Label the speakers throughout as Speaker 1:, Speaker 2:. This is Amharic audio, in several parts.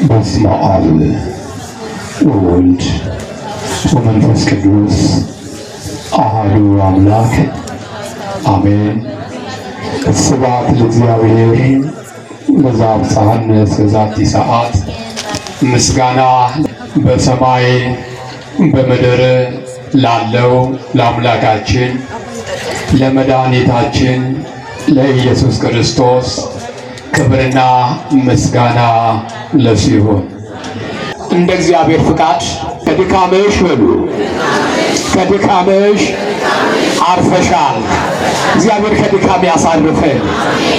Speaker 1: በስመ አብ ወወልድ ወመንፈስ ቅዱስ አሐዱ አምላክ አሜን። ስብሐት ለእግዚአብሔር በዘአብጽሐነ እስከዛቲ ሰዓት። ምስጋና በሰማይ በምድር ላለው ለአምላካችን ለመድኃኒታችን ለኢየሱስ ክርስቶስ ክብርና ምስጋና ለእሱ ይሁን። እንደ እግዚአብሔር ፍቃድ ከድካምሽ በሉ ከድካምሽ አርፈሻል። እግዚአብሔር ከድካም ያሳርፈን።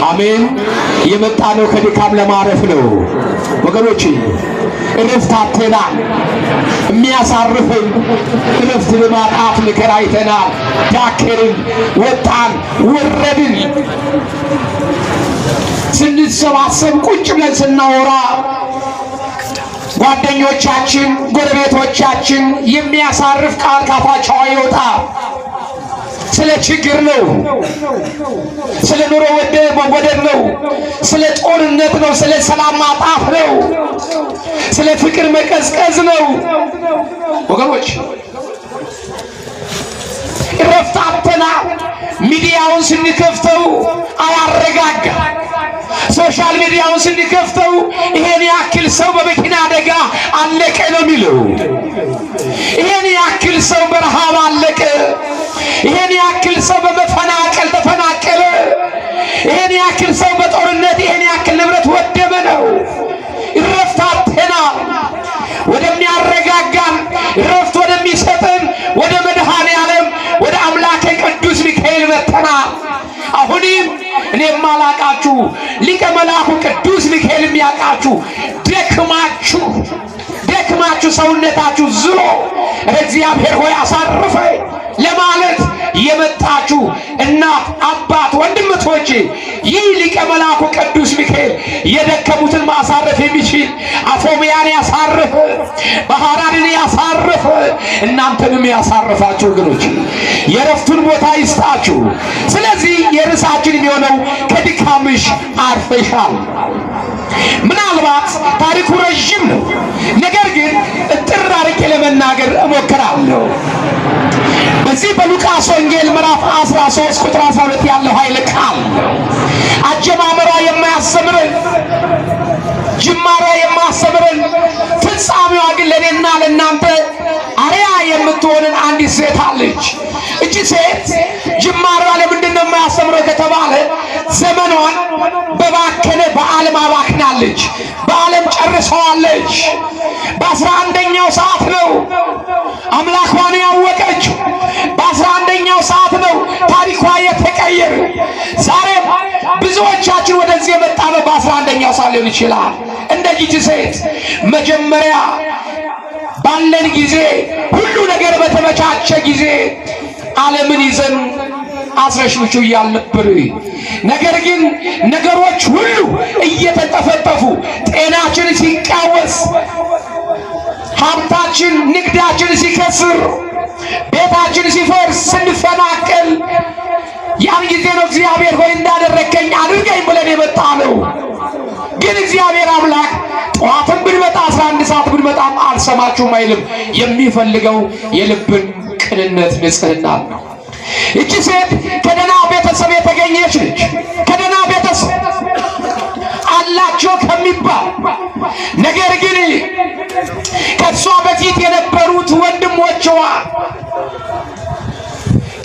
Speaker 1: አሜን። የመጣነው ከድካም ለማረፍ ነው ወገኖቼ። እረፍት አጥተናል። የሚያሳርፈን እረፍት በማጣት መከራ አይተናል። ዳከርን፣ ወጣን፣ ወረድን። ስንሰባሰብ ቁጭ ብለን ስናወራ ጓደኞቻችን፣ ጎረቤቶቻችን የሚያሳርፍ ቃል ካፋቸው አይወጣ። ስለ ችግር ነው፣ ስለ ኑሮ መወደድ ነው፣ ስለ ጦርነት ነው፣ ስለ ሰላም ማጣት ነው፣ ስለ ፍቅር መቀዝቀዝ ነው። ወገኖች እረፍት አጥተናል። ሚዲያውን ስንከፍተው አያረጋጋ። ሶሻል ሚዲያውን ስንከፍተው ይሄን ያክል ሰው በመኪና አደጋ አለቀ ነው የሚለው። ይሄን ያክል ሰው በረሃብ አለቀ። ይሄን ያክል ሰው በመፈናቀል ተፈናቀለ። ይሄን ያክል ሰው በጦርነት ይሄን ያክል ንብረት ወደመ ነው። እረፍት አጥተናል። ወደሚያረጋጋን እረፍት ወደሚሰጥን ወደ መድኃኔ ዓለም ወደ አምላኬ ቅዱስ ሚካኤል መጥተናል። አሁንም እኔ የማላቃችሁ ሊቀ መላኩ ቅዱስ ሚካኤል የሚያውቃችሁ ደክማችሁ ሰውነታችሁ ዝሎ እግዚአብሔር ሆይ አሳርፈኝ ለማለት የመጣችሁ እናት፣ አባት፣ ወንድምቶቼ ይህ ሊቀ መላኩ ቅዱስ ሚካኤል የደከሙትን ማሳረፍ የሚችል አፎሚያን ያሳረፈ፣ ባህራንን ያሳረፈ እናንተንም ያሳረፋችሁ ወገኖች የረፍቱን ቦታ ይስጣችሁ። ስለዚህ የርዕሳችን የሚሆነው ከድካምሽ አርፈሻል። ምናልባት ታሪኩ ረዥም ነው፣ ነገር ግን እጥር አድርጌ ለመናገር እሞክራለሁ። በዚህ በሉቃስ ወንጌል ምዕራፍ 13 ቁጥር 12 ያለው ኃይለ ቃል አጀማመሯ የማያስተምረን፣ ጅማሯ የማያስተምረን፣ ፍጻሜዋ ግን ለእኔና ለእናንተ አርያ የምትሆንን አንዲት ሴት አለች። እቺ ሴት ጅማሯ ለምንድን ነው የማያስተምረው ከተባለ ዘመኗን በባከነ በዓለም አባክናለች። በዓለም ጨርሰዋለች። በ11ኛው ሰዓት ነው አምላኳን ያወቀችው። በ11ኛው ሰዓት ነው ታሪኳ የተቀየረ። ዛሬም ብዙዎቻችን ወደዚህ የመጣ ነው በ11ኛው ሰዓት ሊሆን ይችላል። እንደዚህ ሴት መጀመሪያ ባለን ጊዜ ሁሉ ነገር በተመቻቸ ጊዜ ዓለምን ይዘን አስረሽምቹ እያልነበር፣ ነገር ግን ነገሮች ሁሉ እየተጠፈጠፉ ጤናችን ሲቃወስ፣ ሀብታችን ንግዳችን ሲከስር፣ ቤታችን ሲፈርስ፣ ስንፈናቀል ያን ጊዜ ነው እግዚአብሔር ሆይ እንዳደረከኝ አድርገኝ ብለን የመጣ ነው። ግን እግዚአብሔር አምላክ ጠዋትም ብንመጣ 11 ሰዓት ብንመጣም አልሰማችሁም አይልም። የሚፈልገው የልብን ቅንነት ንጽህና ነው። እቺ ሴት ከደህና ቤተሰብ የተገኘች ነች። ከደህና ቤተሰብ አላቸው ከሚባል ነገር ግን ከሷ በፊት የነበሩት ወንድሞችዋ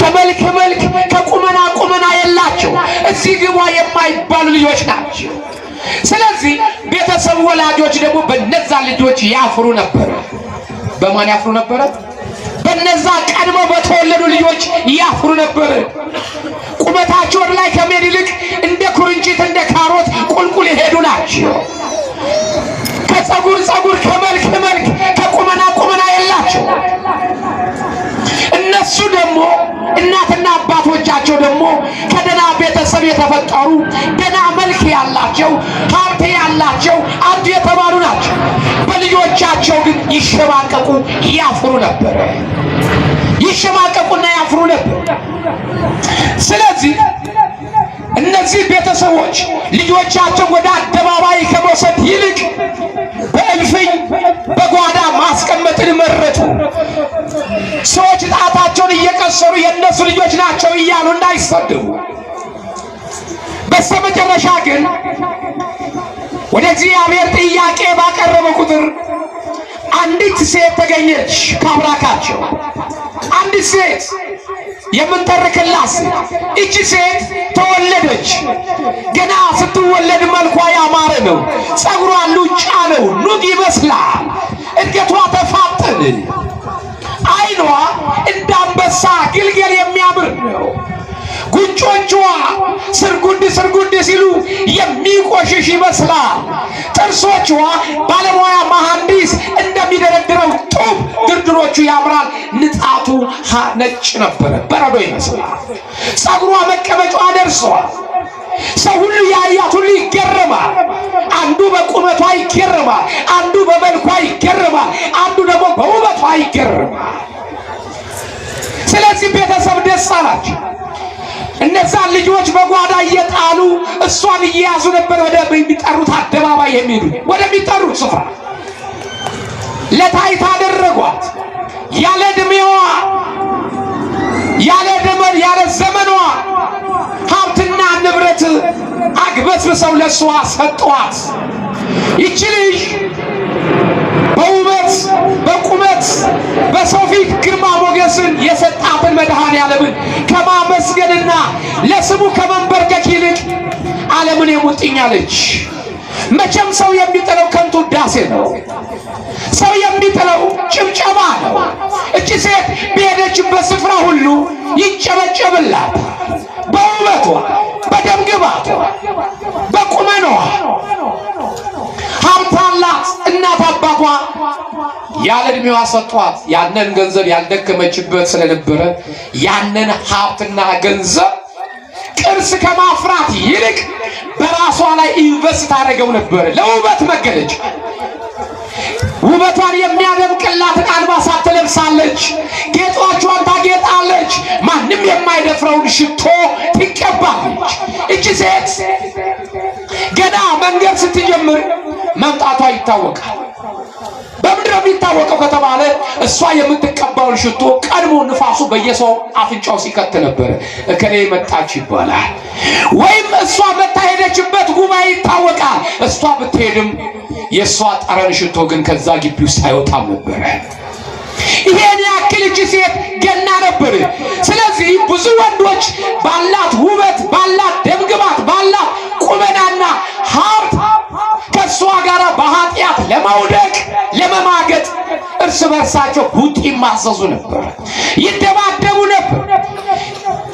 Speaker 1: ከመልክ ከቁመና የላቸው እዚህ ግባ የማይባሉ ልጆች ናቸው። ስለዚህ ቤተሰብ ወላጆች ደግሞ በነዛ ልጆች ያፍሩ ነበር። በማን ያፍሩ ነበር? በነዛ ቀድሞ በተወለዱ ልጆች ያፍሩ ነበር። ቁመታቸው ወደ ላይ ከመሄድ ይልቅ እንደ ኩርንችት እንደ ካሮት ቁልቁል ይሄዱ ናቸው። ከጸጉር ከመልክ ከቁመና የላቸው። እነሱ ደግሞ እናትና አባቶቻቸው ደግሞ ከደህና ቤተሰብ የተፈጠሩ ደህና መልክ ያላቸው ሀብት ያላቸው አድ የተባሉ ናቸው። በልጆቻቸው ግን ይሸማቀቁ ያፍሩ ነበር። ይሸማቀቁና ያፍሩ ነበር። ስለዚህ እነዚህ ቤተሰቦች ልጆቻቸው ወደ አደባባይ ከመውሰድ ይልቅ ስማቸውን እየቀሰሩ የእነሱ ልጆች ናቸው እያሉ እንዳይሰደቡ። በስተመጨረሻ ግን ወደ እግዚአብሔር ጥያቄ ባቀረበ ቁጥር አንዲት ሴት ተገኘች ከአብራካቸው። አንዲት ሴት የምንተርክላት እቺ ሴት ተወለደች። ገና ስትወለድ መልኳ ያማረ ነው። ጸጉሯ ሉጫ ነው፣ ኑግ ይመስላል። እድገቷ ተፋጠነ። አይኗ እንደ አንበሳ ግልገል የሚያምር ነው። ጉንጮቿ ስርጉድ ሲሉ የሚቆሽሽ ይመስላል። ጥርሶቿ ባለሙያ መሐንዲስ እንደሚደረድረው ጡብ ድርድሮቹ ያምራል። ንጣቱ ነጭ ነበረ፣ በረዶ ይመስላል። ጸጉሯ መቀመጫዋ ደርሷል። ሰው ሁሉ ያያት ሁሉ ይገረማል። አንዱ በቁመቷ ይገረማል፣ አንዱ በመልኳ ይገረማል፣ አንዱ ደግሞ በውበቷ ይገረማል። ስለዚህ ቤተሰብ ደስ አላቸው። እነዛን ልጆች በጓዳ እየጣሉ እሷን እየያዙ ነበር ወደ የሚጠሩት አደባባይ የሚሄዱ ወደሚጠሩት ስፍራ ለታይታ አደረጓት። ያለ ዕድሜዋ ያለ ዘመኗ ሀብትና ንብረት አግበስብሰው ለሷ ሰጧት። ይቺ ልጅ በውበት በቁመት በሰው ፊት ግርማ ሞገስን የሰጣትን መድኃኔዓለምን ከማመስገንና ለስሙ ከመንበርከክ ይልቅ ዓለምን የሙጥኛለች። መቼም ሰው የሚጥለው ከንቱ ውዳሴ ነው። ሰው የሚጥለው ጭብጨባ ነው። እቺ ሴት በሄደችበት ስፍራ ሁሉ ይጨበጨብላት። በውበቷ፣ በደምግባቷ፣ በቁመኗ ሀብት አላት። እናት አባቷ ያለ ዕድሜዋ ሰጧት። ያንን ገንዘብ ያልደከመችበት ስለነበረ ያንን ሀብትና ገንዘብ ቅርስ ከማፍራት ይልቅ በራሷ ላይ ኢንቨስት አደረገው ነበር። ለውበት መገለጫ ውበቷን የሚያደምቅላትን አልባሳት ትለብሳለች። ጌጦቿን ታጌጣለች። ማንም የማይደፍረውን ሽቶ ትቀባለች። እቺ ሴት ገና መንገድ ስትጀምር መምጣቷ ይታወቃል። በምንድን ነው የሚታወቀው ከተባለ እሷ የምትቀባውን ሽቶ ቀድሞ ንፋሱ በየሰው አፍንጫው ሲከት ነበር። እከሌ መጣች ይባላል። ወይም እሷ መታ ሄደችበት ጉባኤ ይታወቃል። እሷ ብትሄድም የእሷ ጠረን ሽቶ ግን ከዛ ግቢ ውስጥ አይወጣም ነበር። ይሄን ያክል እቺ ሴት ገና ነበር። ስለዚህ ብዙ ወንዶች ባላት ውበት፣ ባላት ደምግባት፣ ባላት ቁመናና ሀብት ከእሷ ጋር በኃጢአት ለማውደቅ ለመማገጥ እርስ በርሳቸው ቡጢ ማዘዙ ነበር፣ ይደባደቡ ነበር።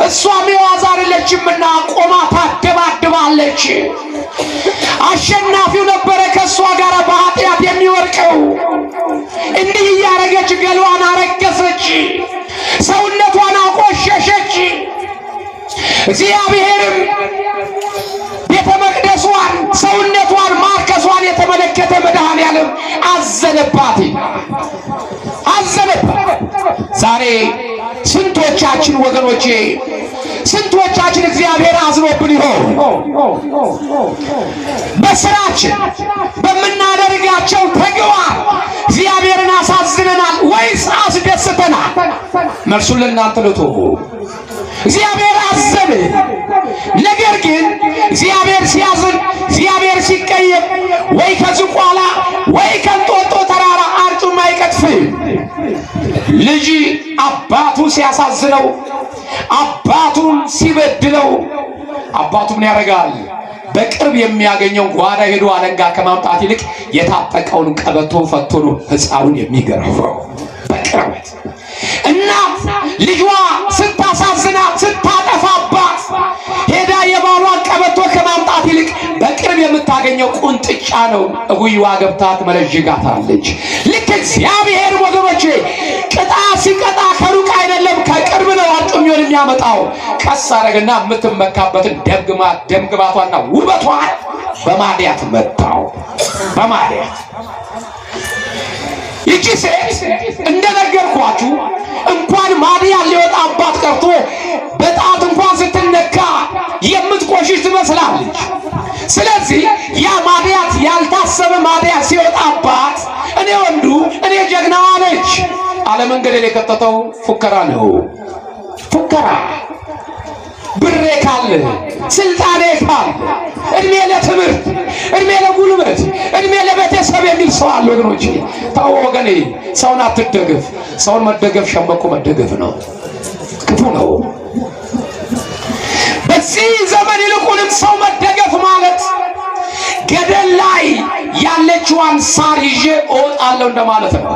Speaker 1: እሷም የዋዛ አይደለችምና ቆማ ታደባድባለች። አሸናፊው ነበረ ከእሷ ጋር በኃጢአት የሚወርቀው። እንዲህ እያረገች ገሏን አረገሰች፣ ሰውነቷን አቆሸሸች። እግዚአብሔርም ቤተ መቅደሷን ሰውነቷን ማርከሷን የተመለከተ መድኃኔዓለም አዘነባት። ዛሬ ስንቶቻችን ወገኖቼ ስንቶቻችን እግዚአብሔር አዝኖብን ይሆን? በስራችን በምናደርጋቸው ተግባር እግዚአብሔርን አሳዝነናል ወይስ አስደስተናል? መልሱን ለእናንተ ልተው። እግዚአብሔር አዘነ። ነገር ግን እግዚአብሔር ሲያዝን፣ እግዚአብሔር ሲቀየም ወይ ከዝቋላ ወይ ከእንጦጦ ተራራ አርጩማ አይቀጥፍም። ልጅ አባቱ ሲያሳዝነው፣ አባቱን ሲበድለው አባቱ ምን ያደርጋል? በቅርብ የሚያገኘው ጓዳ ሄዶ አለንጋ ከማምጣት ይልቅ የታጠቀውን ቀበቶ ፈቶ ነው ሕፃኑን የሚገርፈው በቅርበት። እናት ልጇ ስታሳዝናት ስታጠፋባት ሄዳ የባሏን ቀበቶ ከማምጣት ይልቅ በቅርብ የምታገኘው ቁንጥጫ ነው። እጉይዋ ገብታ ትመለዥጋታለች። ልክ እግዚአብሔር ወገኖቼ ቅጣት ሲቀጣ ከሩቅ አይደለም ከቅርብ ነው አርጩሜውን የሚያመጣው። ቀስ አደረገና የምትመካበትን ደምግባቷና ውበቷን በማዲያት መታው። በማዲያት ይቺ ሴት እንደነገርኳችሁ እንኳን ማዲያት ሊወጣባት ቀርቶ በጣት እንኳን ስትነካ የምትቆሽሽ ትመስላለች። ስለዚህ ያ ማዲያት ያልታሰበ ማዲያት ሲወጣባት እኔ ወንዱ እኔ ጀግናዋ ነች አለ ዓለምን ገደል የከተተው ፉከራ ነው። ፉከራ ብሬ ካለ ስልጣኔ ካለ እድሜ ለትምህርት እድሜ ለጉልበት እድሜ ለቤተሰብ የሚል ሰው አለ። ወገኖቼ ታው ወገኔ ሰውን አትደገፍ። ሰውን መደገፍ ሸምበቆ መደገፍ ነው፣ ክፉ ነው። በዚህ ዘመን ይልቁንም ሰው መደገፍ ማለት ገደል ላይ ያለችዋን ሳር ይዤ እወጣለሁ እንደማለት ነው።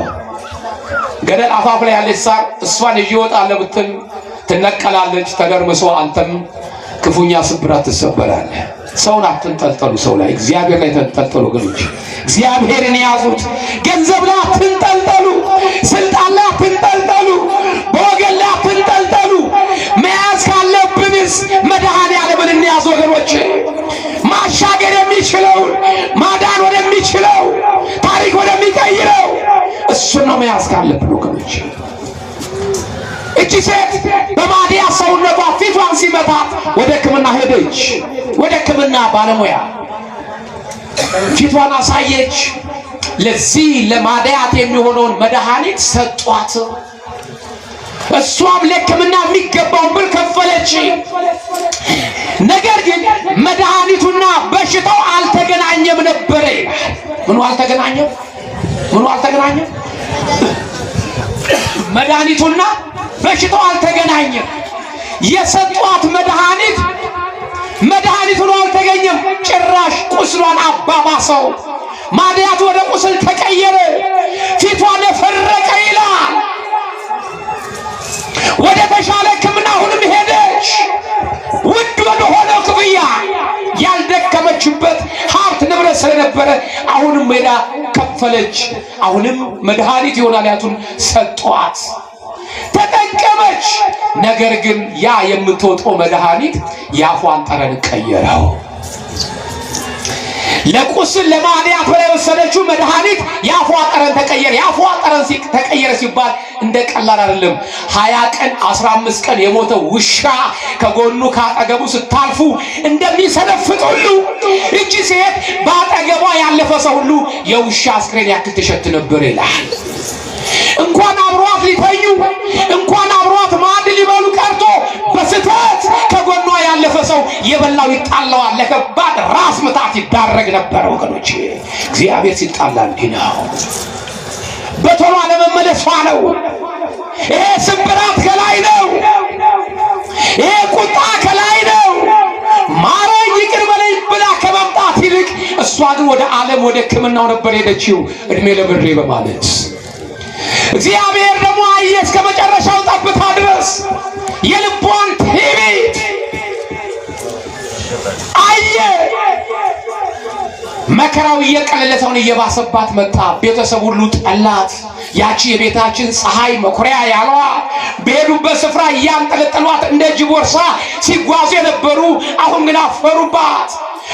Speaker 1: ገደል አፋፍ ላይ ያለች ሳር እሷን ይዤ እወጣለሁ ብትል ትነቀላለች፣ ተደርምሶ አንተም ክፉኛ ስብራት ትሰበራለህ። ሰውን አትንጠልጠሉ። ሰው ላይ እግዚአብሔር ላይ ተንጠልጠሉ። ወገኖች እግዚአብሔርን ያዙት። ገንዘብ ላይ አትንጠልጠሉ። ስልጣን ላይ አትንጠልጠሉ። በወገን ላይ አትንጠልጠሉ። መያዝ ካለብንስ መድኃኔዓለምን እንያዝ ወገኖች። ማሻገር የሚችለውን ማዳን ወደሚችለው ታሪክ ወደሚቀይረው እሱን ነው መያዝ ካለብን ወገኖች። እቺ ሴት በማዲያ ሰውነቷ ፊቷን ሲመታት ወደ ሕክምና ሄደች። ወደ ሕክምና ባለሙያ ፊቷን አሳየች። ለዚህ ለማዲያት የሚሆነውን መድኃኒት ሰጧት። እሷም ለሕክምና የሚገባውን ብር ከፈለች። ነገር ግን መድኃኒቱና በሽታው አልተገናኘም ነበር። ምኑ አልተገናኘም? ምኑ አልተገናኘም? መድኃኒቱና በሽታው አልተገናኘም። የሰጧት መድኃኒቱ ነው አልተገኘም። ጭራሽ ቁስሏን አባባሰው። ማዲያት ወደ ቁስል ተቀየረ። ፊቷን ፈረቀ ይላል። ወደ ተሻለ ሕክምና አሁንም ሄደች። ውድ ወደ ሆነው ክፍያ ያልደከመችበት ሀብት ንብረት ስለነበረ አሁንም ሜዳ ከፈለች። አሁንም መድኃኒት ይሆናል ያቱን ሰጧት፣ ተጠቀመች። ነገር ግን ያ የምትወጣው መድኃኒት ያፏን ጠረን ቀየረው። ለቁስል ለማዲያት ብላ የወሰደችው መድኃኒት ያፏ ጠረን ተቀየረ። ያፏ ጠረን ተቀየረ ሲባል እንደ ቀላል አይደለም። 20 ቀን 15 ቀን የሞተ ውሻ ከጎኑ ካጠገቡ ስታልፉ እንደሚሰነፍጥ ሁሉ እቺ ሴት ባጠገቧ ያለፈ ሰው ሁሉ የውሻ አስክሬን ያክል ተሸት ነበር ይላል። እንኳን አብሯት ሊተኙ እንኳን አብሯት ማዕድ ሊበሉ ቀርቶ በስተት ከጎኗ ያለፈ ሰው የበላው ይጣላዋል። ለከባድ ራስ ምታት ይዳረግ ነበር ወገኖች። እግዚአብሔር ሲጣላ እንዲህ ነው። በቶሎ አለመመለሷ ነው። ይሄ ስብራት ከላይ ነው። ይሄ ቁጣ ከላይ ነው። ማረኝ ይቅር በለኝ ብላ ከመምጣት ይልቅ እሷ ግን ወደ ዓለም ወደ ሕክምናው ነበር ሄደችው፣ እድሜ ለብሬ በማለት እግዚአብሔር ደግሞ አየ እስከ መጨረሻው ጠብታ ድረስ የልቧን ትዕቢት አየ። መከራው እየቀለለ ሰውን እየባሰባት መጣ። ቤተሰብ ሁሉ ጠላት። ያቺ የቤታችን ፀሐይ መኩሪያ ያሏ በሄዱበት ስፍራ እያንጠለጠሏት እንደ ጅብ ወርሳ ሲጓዙ የነበሩ አሁን ግን አፈሩባት።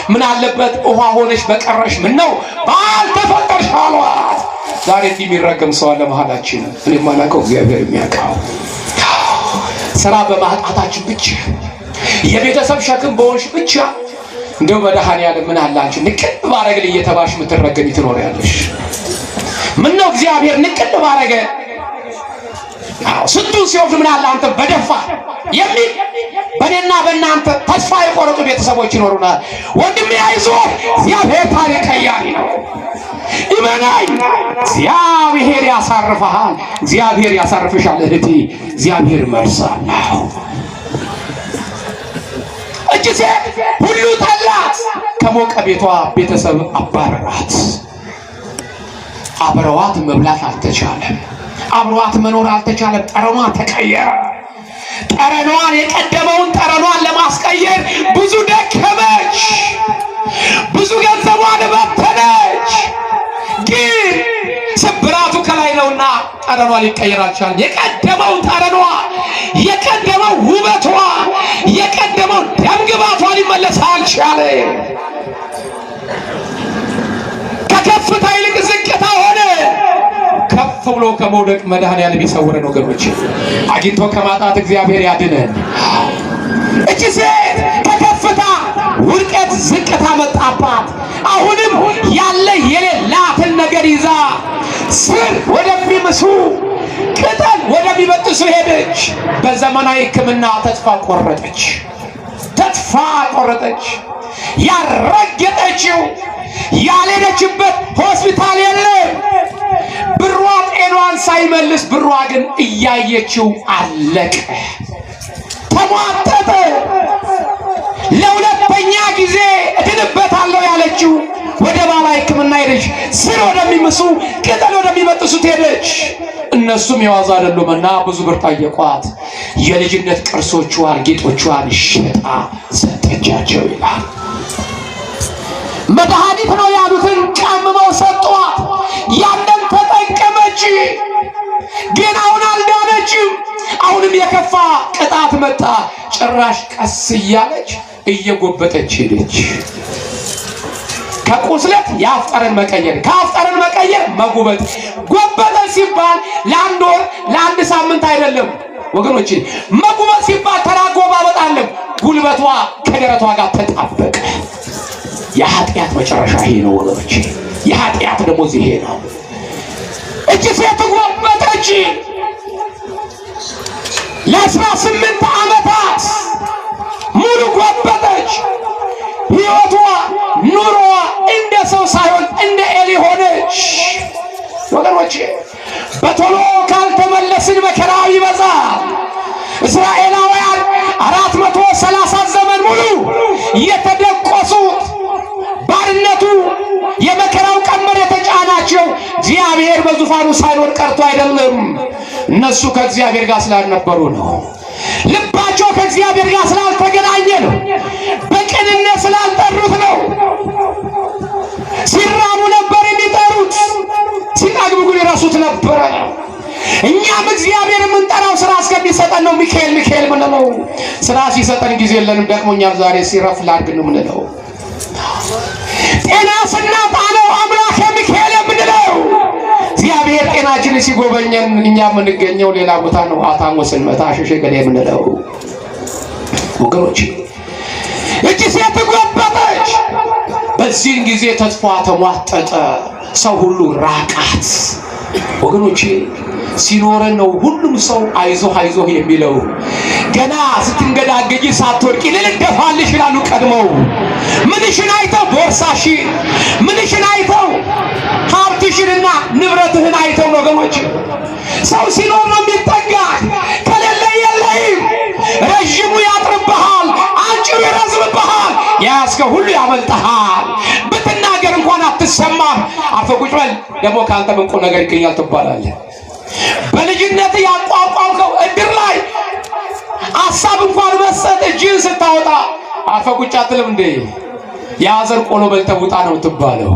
Speaker 1: ምን አለበት ውሃ ሆነሽ በቀረሽ፣ ምን ነው ባልተፈጠርሽ አሏት። ዛሬ እንዲህ የሚረገም ሰው አለ መሃላችን። እኔ ማላውቀው እግዚአብሔር የሚያውቀው ስራ በማጣታችን ብቻ የቤተሰብ ሸክም በሆንሽ ብቻ እንደው መድኃኔዓለም ምን አለ አንቺ ንቅል ባረግል እየተባልሽ ምትረገሚ ትኖሪያለሽ። ምን ነው እግዚአብሔር ንቅል ባረገ ስንቱን ሲወፍድ ምን አለ አንተ በደፋ የሚል በእኔና በእናንተ ተስፋ የቆረጡ ቤተሰቦች ይኖሩናል። ወንድሜ አይዞህ፣ እግዚአብሔር ታሪክ ቀያሪ ነው። ይመናይ እግዚአብሔር ያሳርፈሃል። እግዚአብሔር ያሳርፍሻል እህቴ። እግዚአብሔር መርሳለሁ። እቺ ሴት ሁሉ ጠላት። ከሞቀ ቤቷ ቤተሰብ አባረራት። አብረዋት መብላት አልተቻለም። አብረዋት መኖር አልተቻለም። ጠረኗ ተቀየረ። ጠረኗን የቀደመውን ጠረኗን ለማስቀየር ብዙ ደከመች። ብዙ ገንዘቧን በተነች። ግን ስብራቱ ከላይ ነውና ጠረኗ ሊቀየር አልቻለም። የቀደመው ጠረኗ፣ የቀደመው ውበቷ፣ የቀደመው ደምግባቷ ሊመለስ አልቻለም። ከከፍታ ይልቅ ዝቅታ ሆነ። ከፍ ብሎ ከመውደቅ መድኃኔዓለም ይሰውረን ወገኖች። አግኝቶ ከማጣት እግዚአብሔር ያድነን። እቺ ሴት ከከፍታ ውድቀት ዝቅታ መጣባት። አሁንም ያለ የሌላትን ነገር ይዛ ስር ወደሚምሱ ቅጠል ወደሚበጥሱ ሄደች። በዘመናዊ ሕክምና ተስፋ ቆረጠች። ያረገጠችው ያልሄደችበት ሆስፒታል የለም። ብሯ ጤኗን ሳይመልስ ብሯ ግን እያየችው አለቀ፣ ተሟጠጠ። ለሁለተኛ ጊዜ እድንበታለሁ ያለችው ወደ ባላ ሕክምና ሄደች። ስር ወደሚምሱ ቅጠል ወደሚበጥሱት ሄደች። እነሱም የዋዛ አይደሉምና ብዙ ብር ጠየቋት። የልጅነት ቅርሶቿን ጌጦቿን ሸጣ ሰጠቻቸው ይላል። መድኃኒት ነው ያሉትን ቀምመው ሰጧት። ያንን ተጠቀመች። ግን አሁን አልዳነችም። አሁንም የከፋ ቅጣት መጣ። ጭራሽ ቀስ እያለች እየጎበጠች ሄደች። ከቁስለት የአፍጠርን መቀየር፣ ከአፍጠርን መቀየር መጉበጥ። ጎበጠ ሲባል ለአንድ ወር ለአንድ ሳምንት አይደለም ወገኖቼ። መጉበጥ ሲባል ተራጎባበጥ አለም። ጉልበቷ ከደረቷ ጋር ተጣበቀ። የኃጢአት መጨረሻ ይሄ ነው ወገኖቼ። የኃጢአት ደሞዝ ይሄ ነው። እቺ ሴት ጎበጠች። ለ18 ዓመታት ሙሉ ጎበጠች። ሕይወቷ ኑሮዋ እንደ ሰው ሳይሆን እንደ ኤሊ ሆነች። ወገኖቼ በቶሎ ካልተመለስን መከራው ይበዛል። እስራኤላውያን 430 ዘመን ሙሉ የተደቆሱት ባርነቱ የመከራው ቀንበር የተጫናቸው እግዚአብሔር በዙፋኑ ሳይኖር ቀርቶ አይደለም። እነሱ ከእግዚአብሔር ጋር ስላልነበሩ ነው። ልባቸው ከእግዚአብሔር ጋር ስላልተገናኘ ነው። በቅንነት ስላልጠሩት ነው። ሲራሙ ነበር የሚጠሩት፣ ሲጠግቡ ግን ይረሱት ነበረ። እኛም እግዚአብሔር የምንጠራው ስራ እስከሚሰጠን ነው ሚካኤል ምንለው። ስራ ሲሰጠን ጊዜ የለንም። ደክሞኛል ዛሬ ሲረፍ ላድርግ ነው ምንለው። ጤና ስናጣ ነው አምላክ ሚካኤል የምንለው። እግዚአብሔር ጤናችን ሲጎበኘን እኛ የምንገኘው ሌላ ቦታ ነው። አታሞ ስንመታ ሸሸ ገሌ የምንለው ወገኖች። እቺ ሴት ጎበጠች። በዚህን ጊዜ ተስፋ ተሟጠጠ። ሰው ሁሉ ራቃት ወገኖቼ። ሲኖረን ነው ሁሉም ሰው አይዞህ የሚለው። ገና ስትንገዳገጂ ሳትወድቂ ልልደፋልሽ ይላሉ ቀድመው። ምንሽን አይተው ቦርሳሽን፣ ምንሽን አይተው ሀብትሽንና ንብረትህን አይተው ወገኖች። ሰው ሲኖር ነው የሚጠጋ። ከሌለ የለህም። ረዥሙ ያጥርብሃል፣ አጭሩ ይረዝምብሃል፣ የያዝከው ሁሉ ያመልጥሃል። ብትናገር እንኳን አትሰማም። አርፈህ ቁጭ በል ደግሞ ከአንተ ምን ቁም ነገር ይገኛል ትባላለህ። በልጅነት ያቋቋምከው እድር ላይ ሐሳብ እንኳን መስጠት እጅን ስታወጣ አርፈህ ቁጭ አትልም እንዴ? የአዘር ቆሎ በልተህ ውጣ ነው ትባለው።